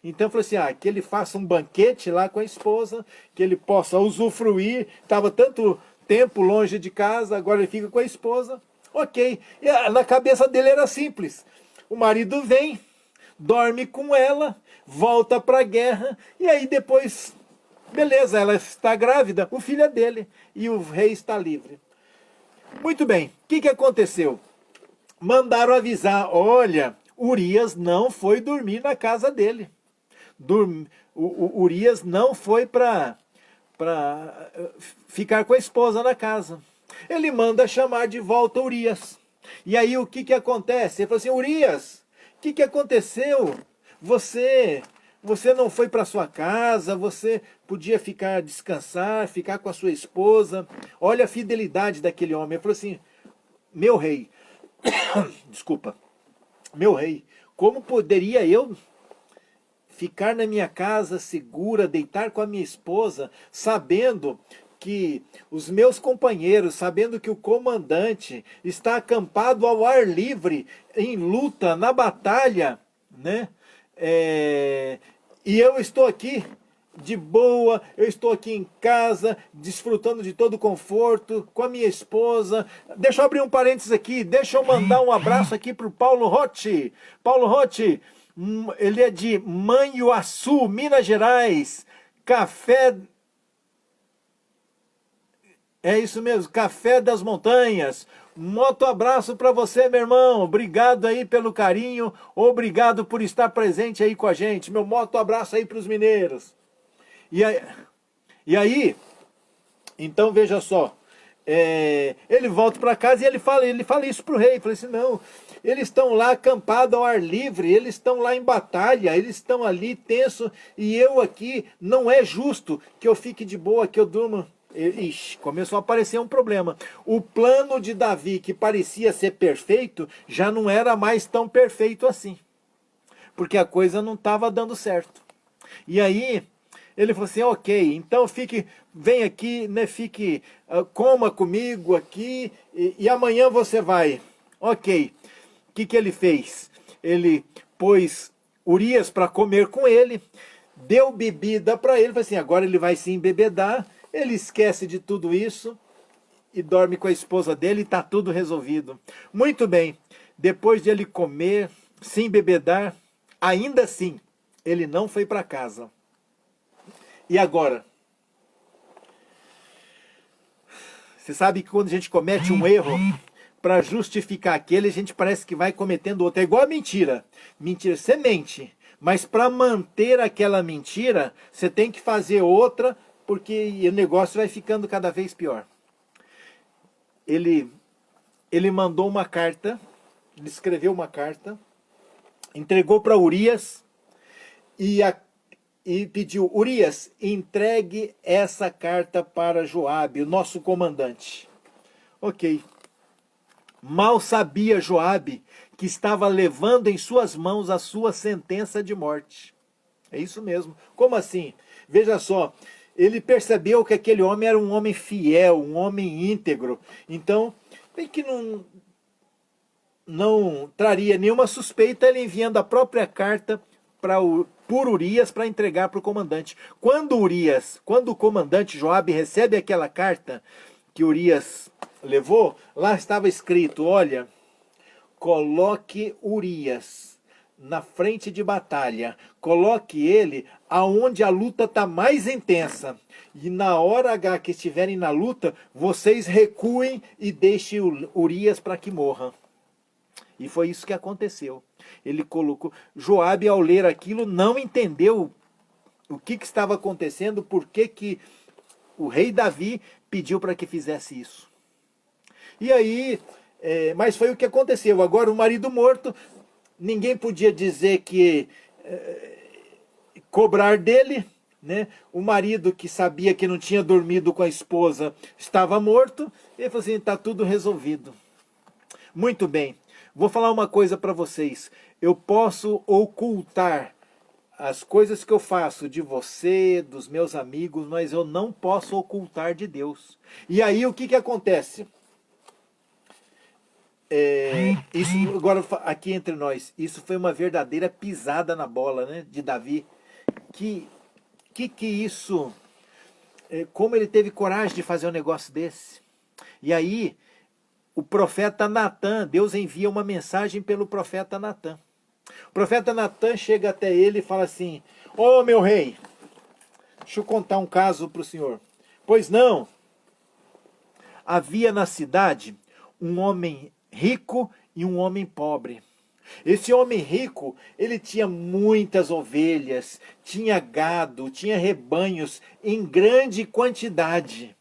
Então falou assim, que ele faça um banquete lá com a esposa, que ele possa usufruir. Estava tanto tempo longe de casa, agora ele fica com a esposa. Ok. E na cabeça dele era simples. O marido vem, dorme com ela, volta para a guerra, e aí depois, beleza, ela está grávida, o filho é dele, e o rei está livre. Muito bem, o que aconteceu? Mandaram avisar, olha, Urias não foi dormir na casa dele. O Urias não foi para ficar com a esposa na casa. Ele manda chamar de volta Urias. E aí o que acontece? Ele falou assim, Urias, o que aconteceu? Você não foi para sua casa, você podia descansar, ficar com a sua esposa. Olha a fidelidade daquele homem. Ele falou assim, meu rei, desculpa, meu rei, como poderia eu ficar na minha casa segura, deitar com a minha esposa, sabendo que os meus companheiros, sabendo que o comandante está acampado ao ar livre, em luta, na batalha, né? E eu estou aqui de boa, eu estou aqui em casa, desfrutando de todo o conforto, com a minha esposa. Deixa eu abrir um parênteses aqui, deixa eu mandar um abraço aqui para o Paulo Rotti. Paulo Rotti, ele é de Manhuaçu, Minas Gerais. Café... É isso mesmo, Café das Montanhas. Um moto abraço para você, meu irmão. Obrigado aí pelo carinho. Obrigado por estar presente aí com a gente. Meu moto abraço aí para os mineiros. E aí, então veja só. Ele volta para casa e ele fala isso para o rei. Ele fala assim, não, eles estão lá acampados ao ar livre, eles estão lá em batalha, eles estão ali tenso, e eu aqui, não é justo que eu fique de boa, que eu durma. Ixi, começou a aparecer um problema. O plano de Davi, que parecia ser perfeito, já não era mais tão perfeito assim. Porque a coisa não estava dando certo. E aí, ele falou assim, ok, então vem aqui, né, coma comigo aqui, e amanhã você vai. Ok. O que ele fez? Ele pôs Urias para comer com ele, deu bebida para ele, falou assim, agora ele vai se embebedar. Ele esquece de tudo isso e dorme com a esposa dele e está tudo resolvido. Muito bem, depois de ele comer, se embebedar, ainda assim, ele não foi para casa. E agora? Você sabe que quando a gente comete um erro, para justificar aquele, a gente parece que vai cometendo outro. É igual a mentira. Mentira, você mente, mas para manter aquela mentira, você tem que fazer outra, porque o negócio vai ficando cada vez pior. Ele mandou uma carta, ele escreveu uma carta, entregou para Urias e pediu, Urias, entregue essa carta para Joabe, o nosso comandante. Ok. Mal sabia Joabe que estava levando em suas mãos a sua sentença de morte. É isso mesmo. Como assim? Veja só, ele percebeu que aquele homem era um homem fiel, um homem íntegro. Então, bem que não traria nenhuma suspeita ele enviando a própria carta por Urias para entregar para o comandante. Quando o comandante Joabe recebe aquela carta que Urias levou, lá estava escrito, olha, coloque Urias na frente de batalha, coloque ele aonde a luta está mais intensa, e na hora H que estiverem na luta, vocês recuem e deixem Urias para que morra. E foi isso que aconteceu. Ele colocou. Joabe, ao ler aquilo, não entendeu o que estava acontecendo, por que o rei Davi pediu para que fizesse isso. E aí, mas foi o que aconteceu. Agora o marido morto, ninguém podia dizer que cobrar dele, né? O marido que sabia que não tinha dormido com a esposa estava morto. Ele falou assim, está tudo resolvido. Muito bem, vou falar uma coisa para vocês. Eu posso ocultar as coisas que eu faço de você, dos meus amigos, mas eu não posso ocultar de Deus. E aí o que acontece? Isso agora aqui entre nós, isso foi uma verdadeira pisada na bola, né, de Davi. Que isso, como ele teve coragem de fazer um negócio desse? E aí o profeta Natã, Deus envia uma mensagem pelo profeta Natã. O profeta Natã chega até ele e fala assim, ô meu rei, deixa eu contar um caso para o senhor. Pois não, havia na cidade um homem rico e um homem pobre. Esse homem rico, ele tinha muitas ovelhas, tinha gado, tinha rebanhos em grande quantidade.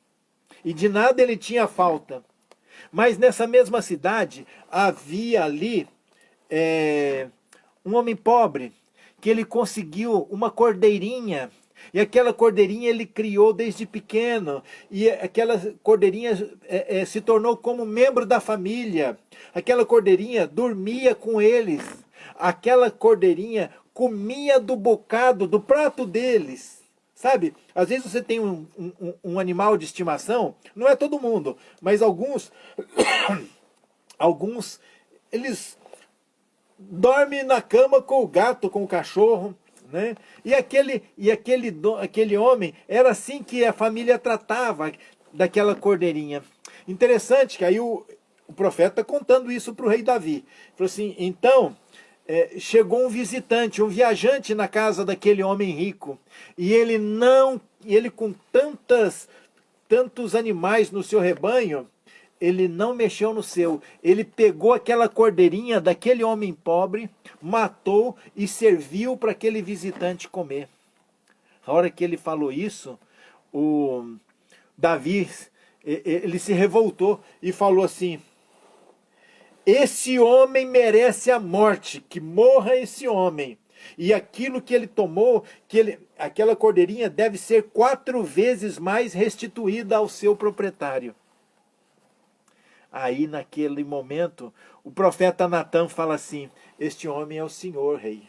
E de nada ele tinha falta. Mas nessa mesma cidade havia ali um homem pobre, que ele conseguiu uma cordeirinha, e aquela cordeirinha ele criou desde pequeno, e aquela cordeirinha se tornou como membro da família. Aquela cordeirinha dormia com eles, aquela cordeirinha comia do bocado, do prato deles. Sabe, às vezes você tem um animal de estimação, não é todo mundo, mas alguns, eles dormem na cama com o gato, com o cachorro, né? E aquele homem, era assim que a família tratava daquela cordeirinha. Interessante que aí o profeta contando isso para o rei Davi. Falou assim, então chegou um visitante, um viajante na casa daquele homem rico, e ele com tantos animais no seu rebanho, ele não mexeu no seu. Ele pegou aquela cordeirinha daquele homem pobre, matou e serviu para aquele visitante comer. A hora que ele falou isso, o Davi, ele se revoltou e falou assim, esse homem merece a morte, que morra esse homem. E aquilo que ele tomou, aquela cordeirinha deve ser 4 vezes mais restituída ao seu proprietário. Aí naquele momento, o profeta Natã fala assim, este homem é o Senhor, rei.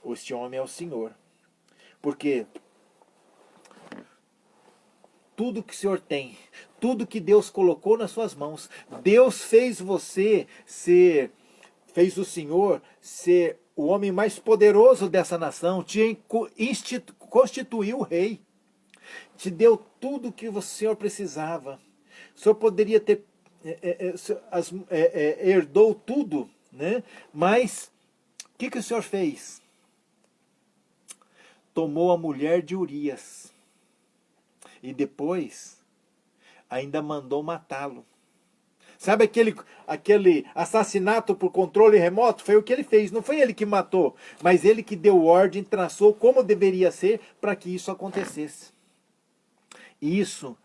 Este homem é o Senhor. Porque tudo que o Senhor tem, tudo que Deus colocou nas suas mãos, Deus fez fez o Senhor ser o homem mais poderoso dessa nação, te constituiu rei, te deu tudo que o Senhor precisava. O Senhor poderia ter, herdou tudo, né? Mas o que o Senhor fez? Tomou a mulher de Urias. E depois, ainda mandou matá-lo. Sabe aquele assassinato por controle remoto? Foi o que ele fez. Não foi ele que matou, mas ele que deu ordem, traçou como deveria ser para que isso acontecesse. Isso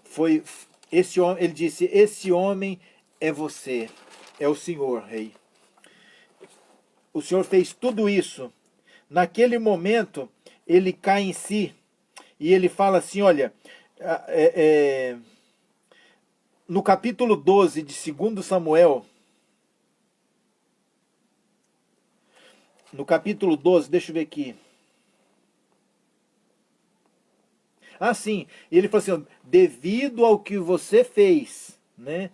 foi esse homem. Ele disse: esse homem é você, é o Senhor, rei. O Senhor fez tudo isso. Naquele momento, ele cai em si. E ele fala assim, olha, no capítulo 12 de 2 Samuel, no capítulo 12, deixa eu ver aqui. Ah, sim, ele fala assim, devido ao que você fez, né,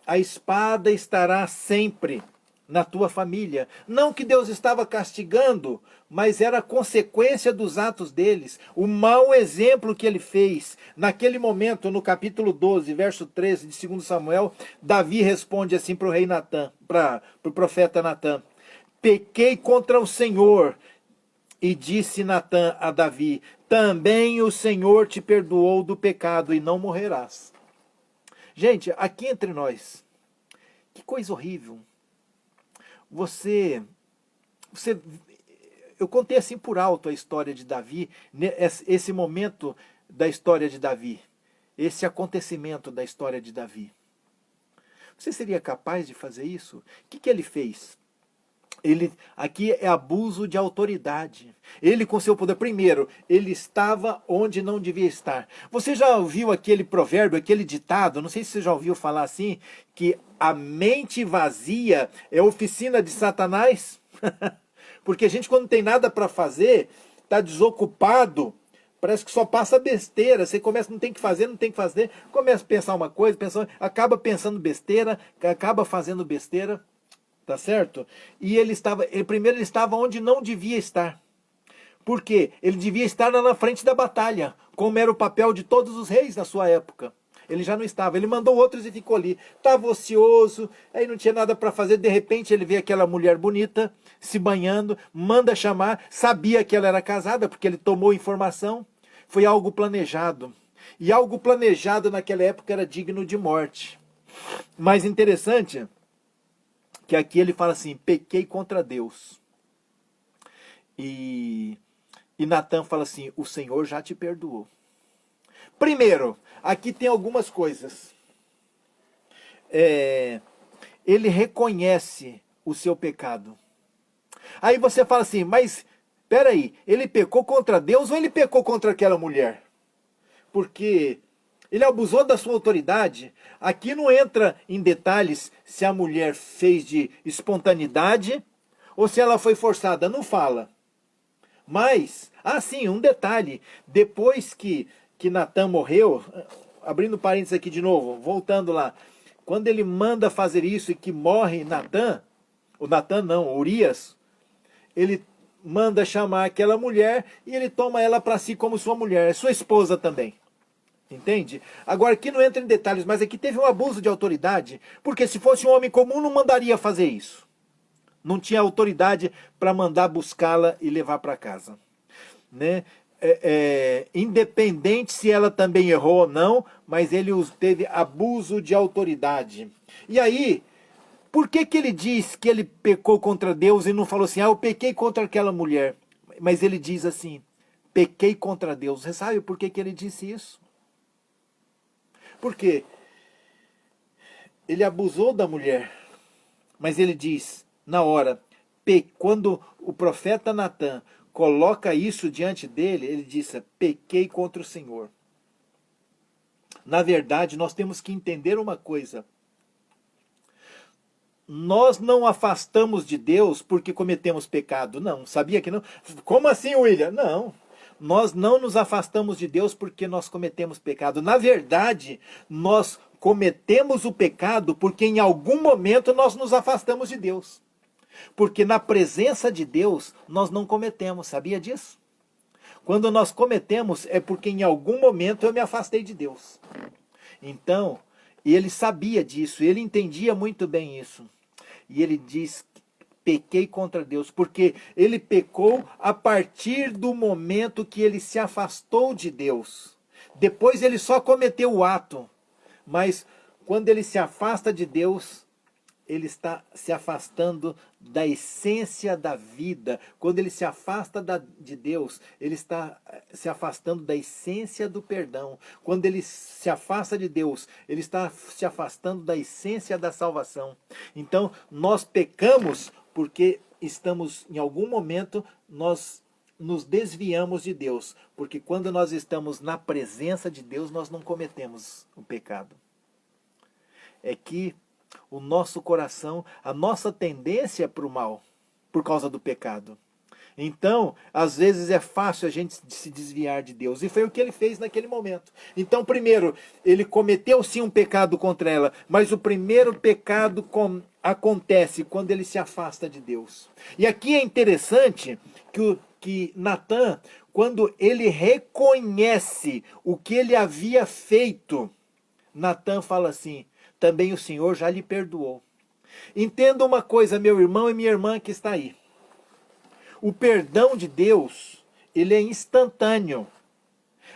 a espada estará sempre na tua família. Não que Deus estava castigando, mas era a consequência dos atos deles. O mau exemplo que ele fez. Naquele momento, no capítulo 12, verso 13 de 2 Samuel, Davi responde assim para o rei Natã, para o profeta Natã. Pequei contra o Senhor. E disse Natã a Davi, também o Senhor te perdoou do pecado e não morrerás. Gente, aqui entre nós, Que coisa horrível. Eu contei assim por alto a história de Davi, esse momento da história de Davi, esse acontecimento da história de Davi. Você seria capaz de fazer isso? O que ele fez? Aqui é abuso de autoridade. Ele com seu poder, primeiro, ele estava onde não devia estar. Você já ouviu aquele provérbio, aquele ditado, não sei se você já ouviu falar assim, que a mente vazia é oficina de Satanás? Porque a gente quando não tem nada para fazer, está desocupado, parece que só passa besteira. Você começa, não tem que fazer, começa a pensar uma coisa, acaba pensando besteira, acaba fazendo besteira. Tá certo? E primeiro ele estava onde não devia estar. Por quê? Ele devia estar lá na frente da batalha, como era o papel de todos os reis na sua época. Ele já não estava, ele mandou outros e ficou ali. Estava ocioso, aí não tinha nada para fazer, de repente ele vê aquela mulher bonita, se banhando, manda chamar, sabia que ela era casada, porque ele tomou informação, foi algo planejado. E algo planejado naquela época era digno de morte. Mais interessante que aqui ele fala assim, pequei contra Deus. E Natan fala assim, o Senhor já te perdoou. Primeiro, aqui tem algumas coisas. Ele reconhece o seu pecado. Aí você fala assim, mas peraí, ele pecou contra Deus ou ele pecou contra aquela mulher? Porque ele abusou da sua autoridade. Aqui não entra em detalhes se a mulher fez de espontaneidade ou se ela foi forçada. Não fala. Mas, sim, um detalhe. Depois que Natan morreu, abrindo parênteses aqui de novo, voltando lá. Quando ele manda fazer isso e que morre Natan, Urias, ele manda chamar aquela mulher e ele toma ela para si como sua mulher, sua esposa também. Entende? Agora aqui não entra em detalhes, mas aqui teve um abuso de autoridade, porque se fosse um homem comum não mandaria fazer isso. Não tinha autoridade para mandar buscá-la e levar para casa. Né? Independente se ela também errou ou não, mas ele teve abuso de autoridade. E aí, por que ele diz que ele pecou contra Deus e não falou assim, eu pequei contra aquela mulher? Mas ele diz assim, pequei contra Deus. Você sabe por que ele disse isso? Porque ele abusou da mulher, mas ele diz, na hora, quando o profeta Natan coloca isso diante dele, ele disse, pequei contra o Senhor. Na verdade, nós temos que entender uma coisa. Nós não afastamos de Deus porque cometemos pecado. Não, sabia que não? Como assim, William? Não. Nós não nos afastamos de Deus porque nós cometemos pecado. Na verdade, nós cometemos o pecado porque em algum momento nós nos afastamos de Deus. Porque na presença de Deus nós não cometemos, sabia disso? Quando nós cometemos é porque em algum momento eu me afastei de Deus. Então, ele sabia disso, ele entendia muito bem isso. E ele diz, pequei contra Deus, porque ele pecou a partir do momento que ele se afastou de Deus. Depois ele só cometeu o ato, mas quando ele se afasta de Deus, ele está se afastando da essência da vida. Quando ele se afasta de Deus, ele está se afastando da essência do perdão. Quando ele se afasta de Deus, ele está se afastando da essência da salvação. Então, nós pecamos porque estamos, em algum momento, nós nos desviamos de Deus. Porque quando nós estamos na presença de Deus, nós não cometemos o pecado. É que o nosso coração, a nossa tendência é para o mal, por causa do pecado. Então, às vezes é fácil a gente se desviar de Deus. E foi o que ele fez naquele momento. Então, primeiro, ele cometeu sim um pecado contra ela, mas o primeiro pecado acontece quando ele se afasta de Deus. E aqui é interessante que Natan, quando ele reconhece o que ele havia feito, Natan fala assim, também o Senhor já lhe perdoou. Entenda uma coisa, meu irmão e minha irmã que está aí. O perdão de Deus, ele é instantâneo.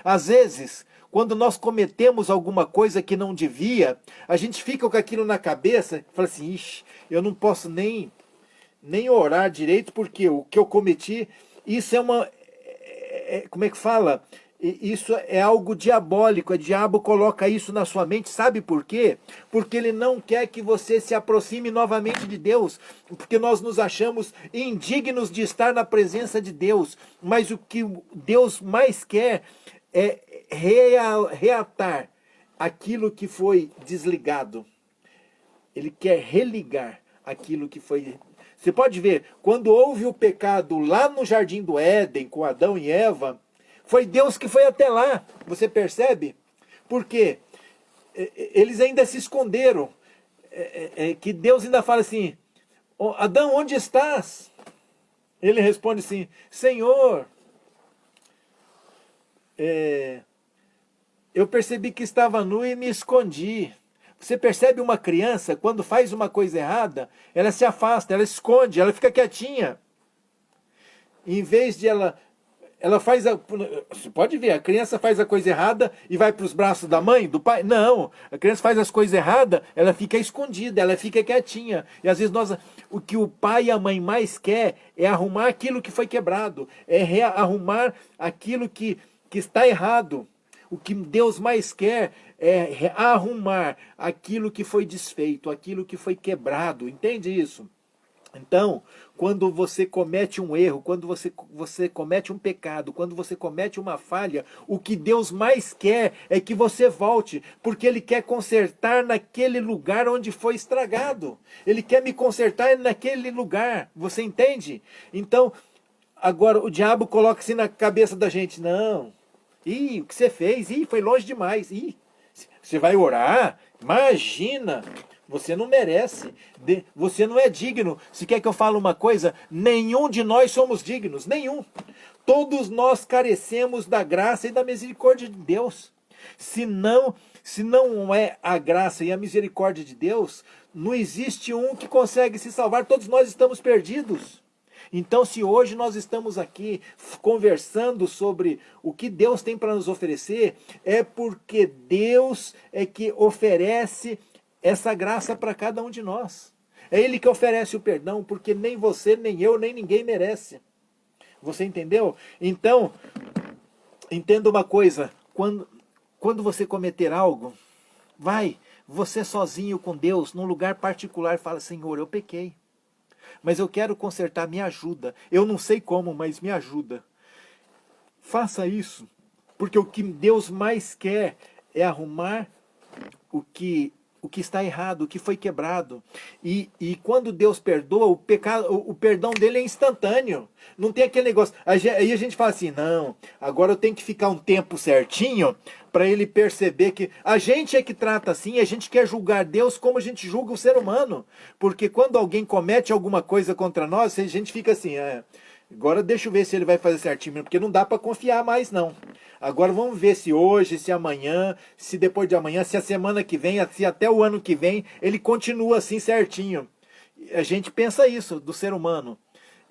Às vezes, quando nós cometemos alguma coisa que não devia, a gente fica com aquilo na cabeça, fala assim, ixi, eu não posso nem orar direito, porque o que eu cometi, isso é uma, como é que fala? Isso é algo diabólico, o diabo coloca isso na sua mente, sabe por quê? Porque ele não quer que você se aproxime novamente de Deus, porque nós nos achamos indignos de estar na presença de Deus, mas o que Deus mais quer é reatar aquilo que foi desligado. Ele quer religar aquilo que foi. Você pode ver, quando houve o pecado lá no Jardim do Éden, com Adão e Eva, foi Deus que foi até lá, você percebe? Porque eles ainda se esconderam, que Deus ainda fala assim, Adão, onde estás? Ele responde assim, Senhor, eu percebi que estava nu e me escondi. Você percebe uma criança, quando faz uma coisa errada, ela se afasta, ela esconde, ela fica quietinha. Em vez de ela faz você pode ver, a criança faz a coisa errada e vai para os braços da mãe, do pai. Não, a criança faz as coisas erradas, ela fica escondida, ela fica quietinha. E às vezes o que o pai e a mãe mais quer é arrumar aquilo que foi quebrado, é arrumar aquilo que está errado. O que Deus mais quer é arrumar aquilo que foi desfeito, aquilo que foi quebrado. Entende isso? Então, quando você comete um erro, quando você comete um pecado, quando você comete uma falha, o que Deus mais quer é que você volte, porque Ele quer consertar naquele lugar onde foi estragado. Ele quer me consertar naquele lugar, você entende? Então, agora o diabo coloca assim na cabeça da gente, não, o que você fez? Foi longe demais. Você vai orar? Imagina! Você não merece, você não é digno. Se quer que eu fale uma coisa, nenhum de nós somos dignos, nenhum. Todos nós carecemos da graça e da misericórdia de Deus. Se não é a graça e a misericórdia de Deus, não existe um que consegue se salvar, todos nós estamos perdidos. Então, se hoje nós estamos aqui conversando sobre o que Deus tem para nos oferecer, é porque Deus é que oferece essa graça para cada um de nós. É Ele que oferece o perdão, porque nem você, nem eu, nem ninguém merece. Você entendeu? Então, entenda uma coisa, quando você cometer algo, você sozinho com Deus, num lugar particular, fala, Senhor, eu pequei, mas eu quero consertar, me ajuda. Eu não sei como, mas me ajuda. Faça isso, porque o que Deus mais quer é arrumar o que está errado, o que foi quebrado. E quando Deus perdoa, o perdão dele é instantâneo. Não tem aquele negócio. Aí a gente fala assim, não, agora eu tenho que ficar um tempo certinho para ele perceber que a gente é que trata assim, a gente quer julgar Deus como a gente julga o ser humano. Porque quando alguém comete alguma coisa contra nós, a gente fica assim, agora deixa eu ver se ele vai fazer certinho, porque não dá para confiar mais não. Agora vamos ver se hoje, se amanhã, se depois de amanhã, se a semana que vem, se até o ano que vem, ele continua assim certinho. A gente pensa isso do ser humano.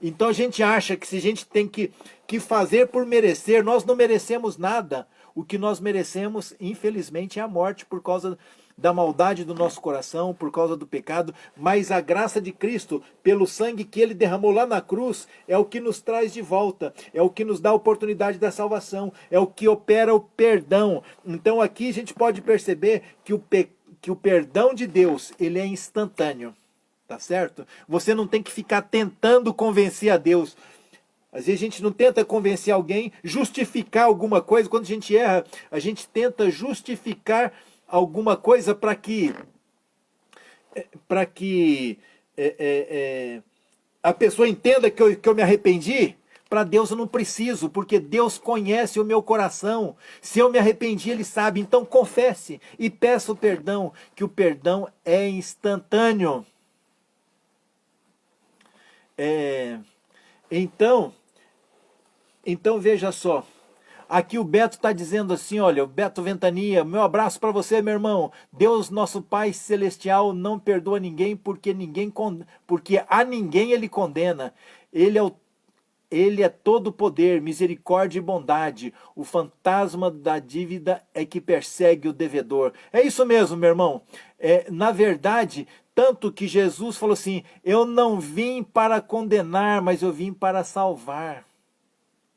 Então a gente acha que se a gente tem que fazer por merecer, nós não merecemos nada. O que nós merecemos, infelizmente, é a morte por causa da maldade do nosso coração, por causa do pecado, mas a graça de Cristo, pelo sangue que Ele derramou lá na cruz, é o que nos traz de volta, é o que nos dá a oportunidade da salvação, é o que opera o perdão. Então aqui a gente pode perceber que o perdão de Deus, ele é instantâneo, tá certo? Você não tem que ficar tentando convencer a Deus. Às vezes a gente não tenta convencer alguém, justificar alguma coisa. Quando a gente erra, a gente tenta justificar alguma coisa para que a pessoa entenda que eu me arrependi. Para Deus eu não preciso, porque Deus conhece o meu coração. Se eu me arrependi, Ele sabe. Então confesse e peça o perdão, que o perdão é instantâneo. Então veja só, aqui o Beto está dizendo assim, olha, o Beto Ventania, meu abraço para você, meu irmão. Deus, nosso Pai Celestial, não perdoa ninguém, porque a ninguém Ele condena. Ele Ele é todo poder, misericórdia e bondade. O fantasma da dívida é que persegue o devedor. É isso mesmo, meu irmão. Na verdade, tanto que Jesus falou assim, eu não vim para condenar, mas eu vim para salvar.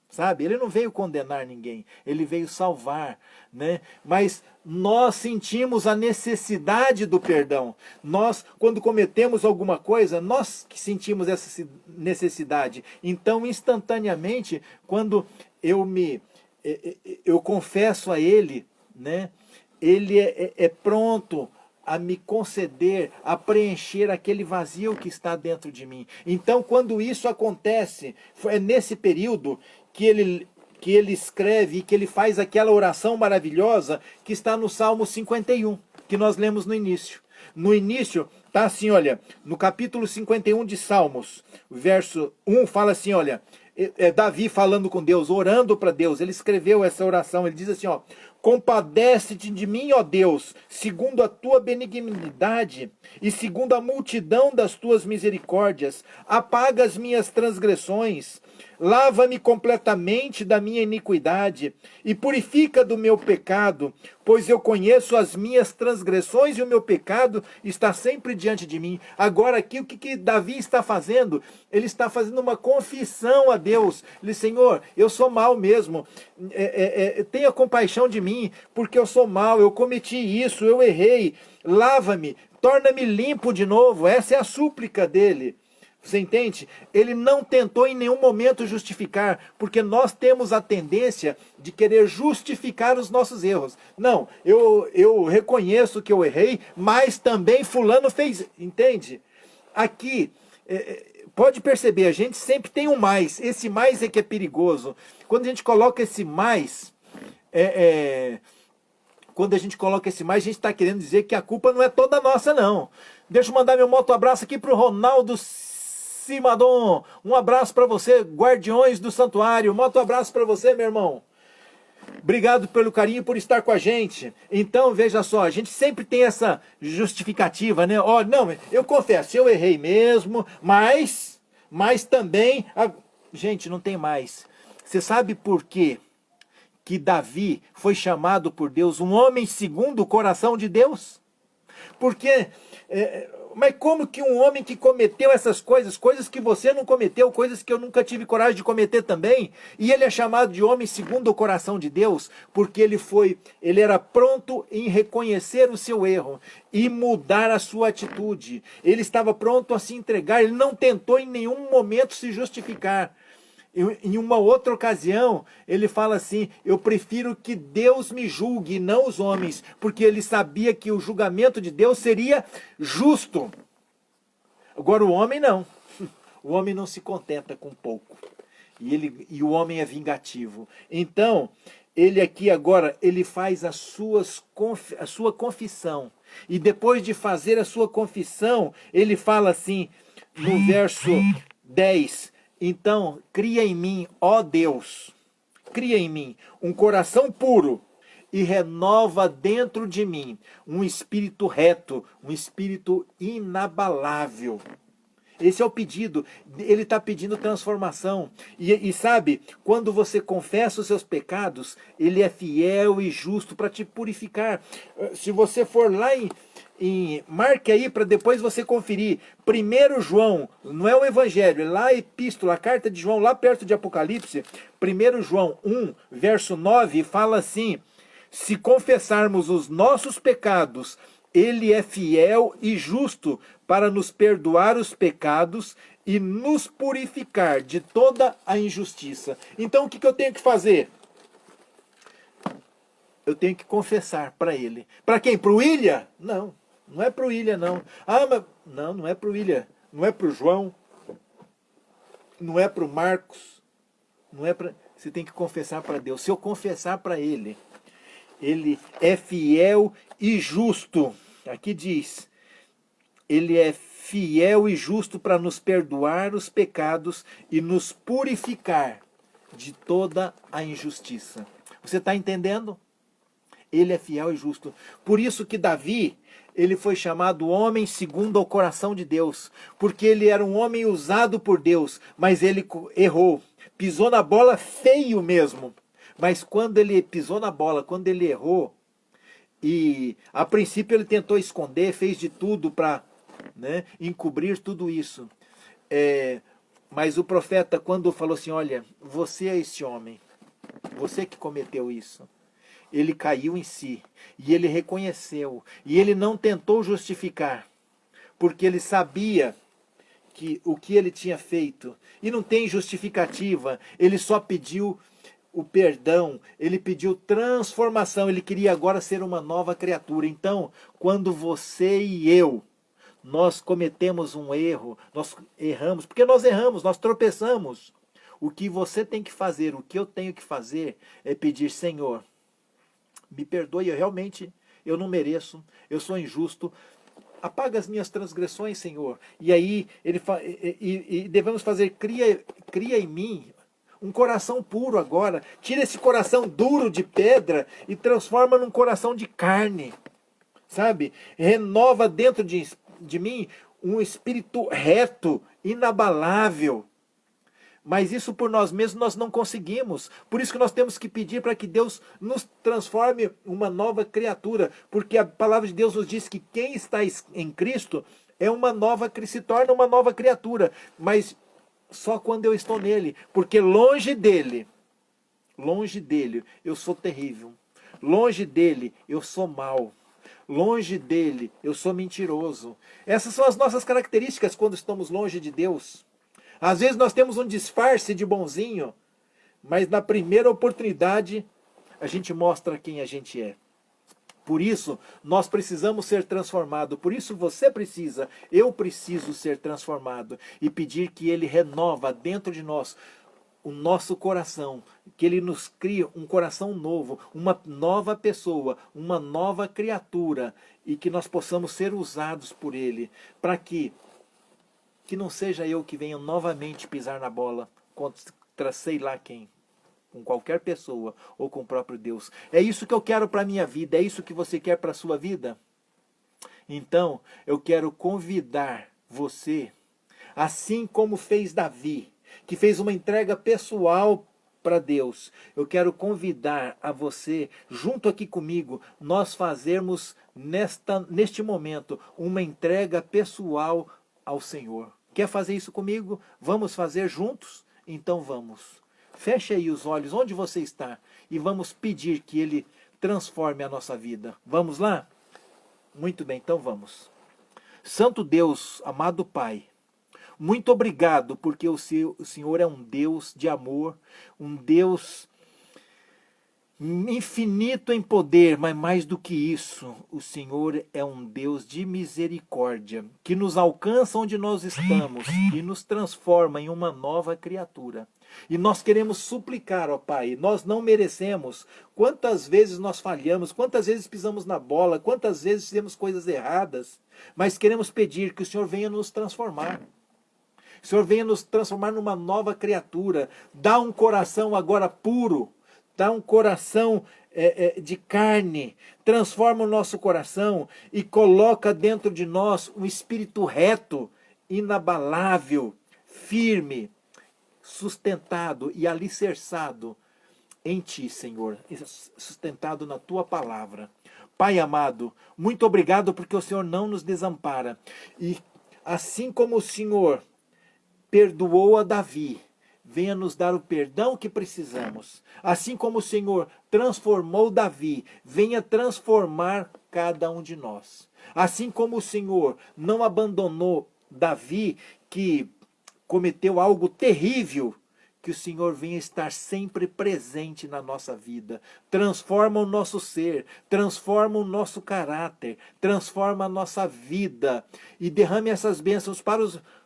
Sabe? Ele não veio condenar ninguém, ele veio salvar, né? Mas nós sentimos a necessidade do perdão. Nós, quando cometemos alguma coisa, nós que sentimos essa necessidade. Então, instantaneamente, quando eu confesso a Ele, né? Ele é pronto a me conceder, a preencher aquele vazio que está dentro de mim. Então, quando isso acontece, é nesse período que ele escreve e que ele faz aquela oração maravilhosa que está no Salmo 51, que nós lemos no início. No início, está assim, olha, no capítulo 51 de Salmos, verso 1 fala assim, olha, Davi falando com Deus, orando para Deus, ele escreveu essa oração, ele diz assim, ó, compadece-te de mim, ó Deus, segundo a tua benignidade e segundo a multidão das tuas misericórdias, apaga as minhas transgressões, lava-me completamente da minha iniquidade e purifica do meu pecado, pois eu conheço as minhas transgressões e o meu pecado está sempre diante de mim. Agora aqui o que Davi está fazendo? Ele está fazendo uma confissão a Deus. Ele diz, Senhor, eu sou mau mesmo, tenha compaixão de mim, porque eu sou mau, eu cometi isso, eu errei, lava-me, torna-me limpo de novo. Essa é a súplica dele. Você entende? Ele não tentou em nenhum momento justificar, porque nós temos a tendência de querer justificar os nossos erros. Não, eu reconheço que eu errei, mas também fulano fez, entende? Aqui, pode perceber, a gente sempre tem um mais, esse mais é que é perigoso. Quando a gente coloca esse mais, quando a gente coloca esse mais, a gente está querendo dizer que a culpa não é toda nossa, não. Deixa eu mandar meu moto abraço aqui para o Ronaldo Simadon, um abraço para você, guardiões do santuário, moto abraço para você, meu irmão. Obrigado pelo carinho, por estar com a gente. Então, veja só, a gente sempre tem essa justificativa, né? Ó, não, eu confesso, eu errei mesmo, mas também... Gente, não tem mais. Você sabe por quê que Davi foi chamado por Deus um homem segundo o coração de Deus? Porque... Mas como que um homem que cometeu essas coisas, coisas que você não cometeu, coisas que eu nunca tive coragem de cometer também, e ele é chamado de homem segundo o coração de Deus, porque ele era pronto em reconhecer o seu erro e mudar a sua atitude. Ele estava pronto a se entregar, ele não tentou em nenhum momento se justificar. Em uma outra ocasião, ele fala assim, eu prefiro que Deus me julgue, não os homens, porque ele sabia que o julgamento de Deus seria justo. Agora o homem não. O homem não se contenta com pouco. E o homem é vingativo. Então, ele aqui agora, ele faz a sua confissão. E depois de fazer a sua confissão, ele fala assim, no verso 10... Então, cria em mim, ó Deus, cria em mim um coração puro e renova dentro de mim um espírito reto, um espírito inabalável. Esse é o pedido, ele está pedindo transformação. E sabe, quando você confessa os seus pecados, ele é fiel e justo para te purificar. Se você for lá marque aí para depois você conferir. 1 João, não é o Evangelho, é lá a Epístola, a carta de João, lá perto de Apocalipse. 1 João 1, verso 9, fala assim, se confessarmos os nossos pecados, ele é fiel e justo para nos perdoar os pecados e nos purificar de toda a injustiça. Então o que eu tenho que fazer? Eu tenho que confessar para ele. Para quem? Para o William? Não, não é para o William, não. Ah, mas... Não é para o William. Não é para o João. Não é para o Marcos. Não é para... Você tem que confessar para Deus. Se eu confessar para ele, ele é fiel e justo. Aqui diz, ele é fiel e justo para nos perdoar os pecados e nos purificar de toda a injustiça. Você está entendendo? Ele é fiel e justo. Por isso que Davi, ele foi chamado homem segundo o coração de Deus. Porque ele era um homem usado por Deus, mas ele errou. pisou na bola feio mesmo. Mas quando ele pisou na bola, quando ele errou, e a princípio ele tentou esconder, fez de tudo para, né, encobrir tudo isso. Mas o profeta, quando falou assim, olha, você é esse homem, você que cometeu isso, ele caiu em si, e ele reconheceu, e ele não tentou justificar, porque ele sabia que o que ele tinha feito, e não tem justificativa, ele só pediu o perdão, ele pediu transformação, ele queria agora ser uma nova criatura. Então, quando você e eu, nós cometemos um erro, nós erramos, porque nós erramos, nós tropeçamos. O que você tem que fazer, o que eu tenho que fazer, é pedir, Senhor, me perdoe, eu não mereço, eu sou injusto, apaga as minhas transgressões, Senhor. E aí, e devemos fazer, cria em mim um coração puro agora. Tira esse coração duro de pedra e transforma num coração de carne. Sabe? Renova dentro de mim um espírito reto, inabalável. Mas isso por nós mesmos nós não conseguimos. Por isso que nós temos que pedir para que Deus nos transforme uma nova criatura. Porque a palavra de Deus nos diz que quem está em Cristo é se torna uma nova criatura. Mas só quando eu estou nele. Porque longe dele, eu sou terrível. Longe dele, eu sou mau. Longe dele, eu sou mentiroso. Essas são as nossas características quando estamos longe de Deus. Às vezes nós temos um disfarce de bonzinho, mas na primeira oportunidade a gente mostra quem a gente é. Por isso, nós precisamos ser transformados. Por isso você precisa, eu preciso ser transformado e pedir que Ele renova dentro de nós o nosso coração, que Ele nos crie um coração novo, uma nova pessoa, uma nova criatura, e que nós possamos ser usados por Ele, para que não seja eu que venha novamente pisar na bola contra sei lá quem, com qualquer pessoa ou com o próprio Deus. É isso que eu quero para a minha vida, é isso que você quer para a sua vida? Então, eu quero convidar você, assim como fez Davi, que fez uma entrega pessoal para Deus, eu quero convidar a você, junto aqui comigo, nós fazermos neste momento uma entrega pessoal ao Senhor. Quer fazer isso comigo? Vamos fazer juntos? Então vamos. Feche aí os olhos onde você está e vamos pedir que Ele transforme a nossa vida. Vamos lá? Muito bem, então vamos. Santo Deus, amado Pai, muito obrigado porque o Senhor é um Deus de amor, um Deus infinito em poder, mas mais do que isso, o Senhor é um Deus de misericórdia, que nos alcança onde nós estamos e nos transforma em uma nova criatura. E nós queremos suplicar, ó Pai, nós não merecemos. Quantas vezes nós falhamos, quantas vezes pisamos na bola, quantas vezes fizemos coisas erradas, mas queremos pedir que o Senhor venha nos transformar. O Senhor venha nos transformar numa nova criatura, dá um coração agora puro, dá um coração de carne, transforma o nosso coração e coloca dentro de nós um espírito reto, inabalável, firme, sustentado e alicerçado em Ti, Senhor, sustentado na Tua palavra. Pai amado, muito obrigado porque o Senhor não nos desampara. E assim como o Senhor perdoou a Davi, venha nos dar o perdão que precisamos. Assim como o Senhor transformou Davi, venha transformar cada um de nós. Assim como o Senhor não abandonou Davi, que cometeu algo terrível, que o Senhor venha estar sempre presente na nossa vida. Transforma o nosso ser, transforma o nosso caráter, transforma a nossa vida e derrame essas bênçãos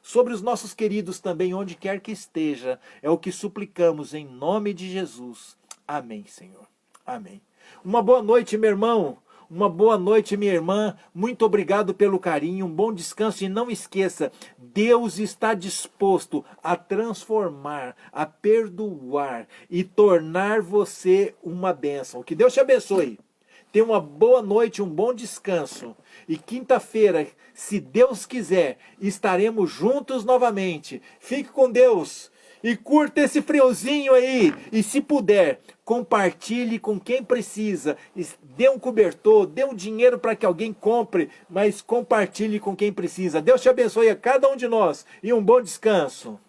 sobre os nossos queridos também, onde quer que esteja. É o que suplicamos em nome de Jesus. Amém, Senhor. Amém. Uma boa noite, meu irmão. Uma boa noite, minha irmã. Muito obrigado pelo carinho, um bom descanso. E não esqueça, Deus está disposto a transformar, a perdoar e tornar você uma bênção. Que Deus te abençoe. Tenha uma boa noite, um bom descanso. E quinta-feira, se Deus quiser, estaremos juntos novamente. Fique com Deus E curta esse friozinho aí. E se puder, compartilhe com quem precisa. Dê um cobertor, dê um dinheiro para que alguém compre, mas compartilhe com quem precisa. Deus te abençoe a cada um de nós e um bom descanso.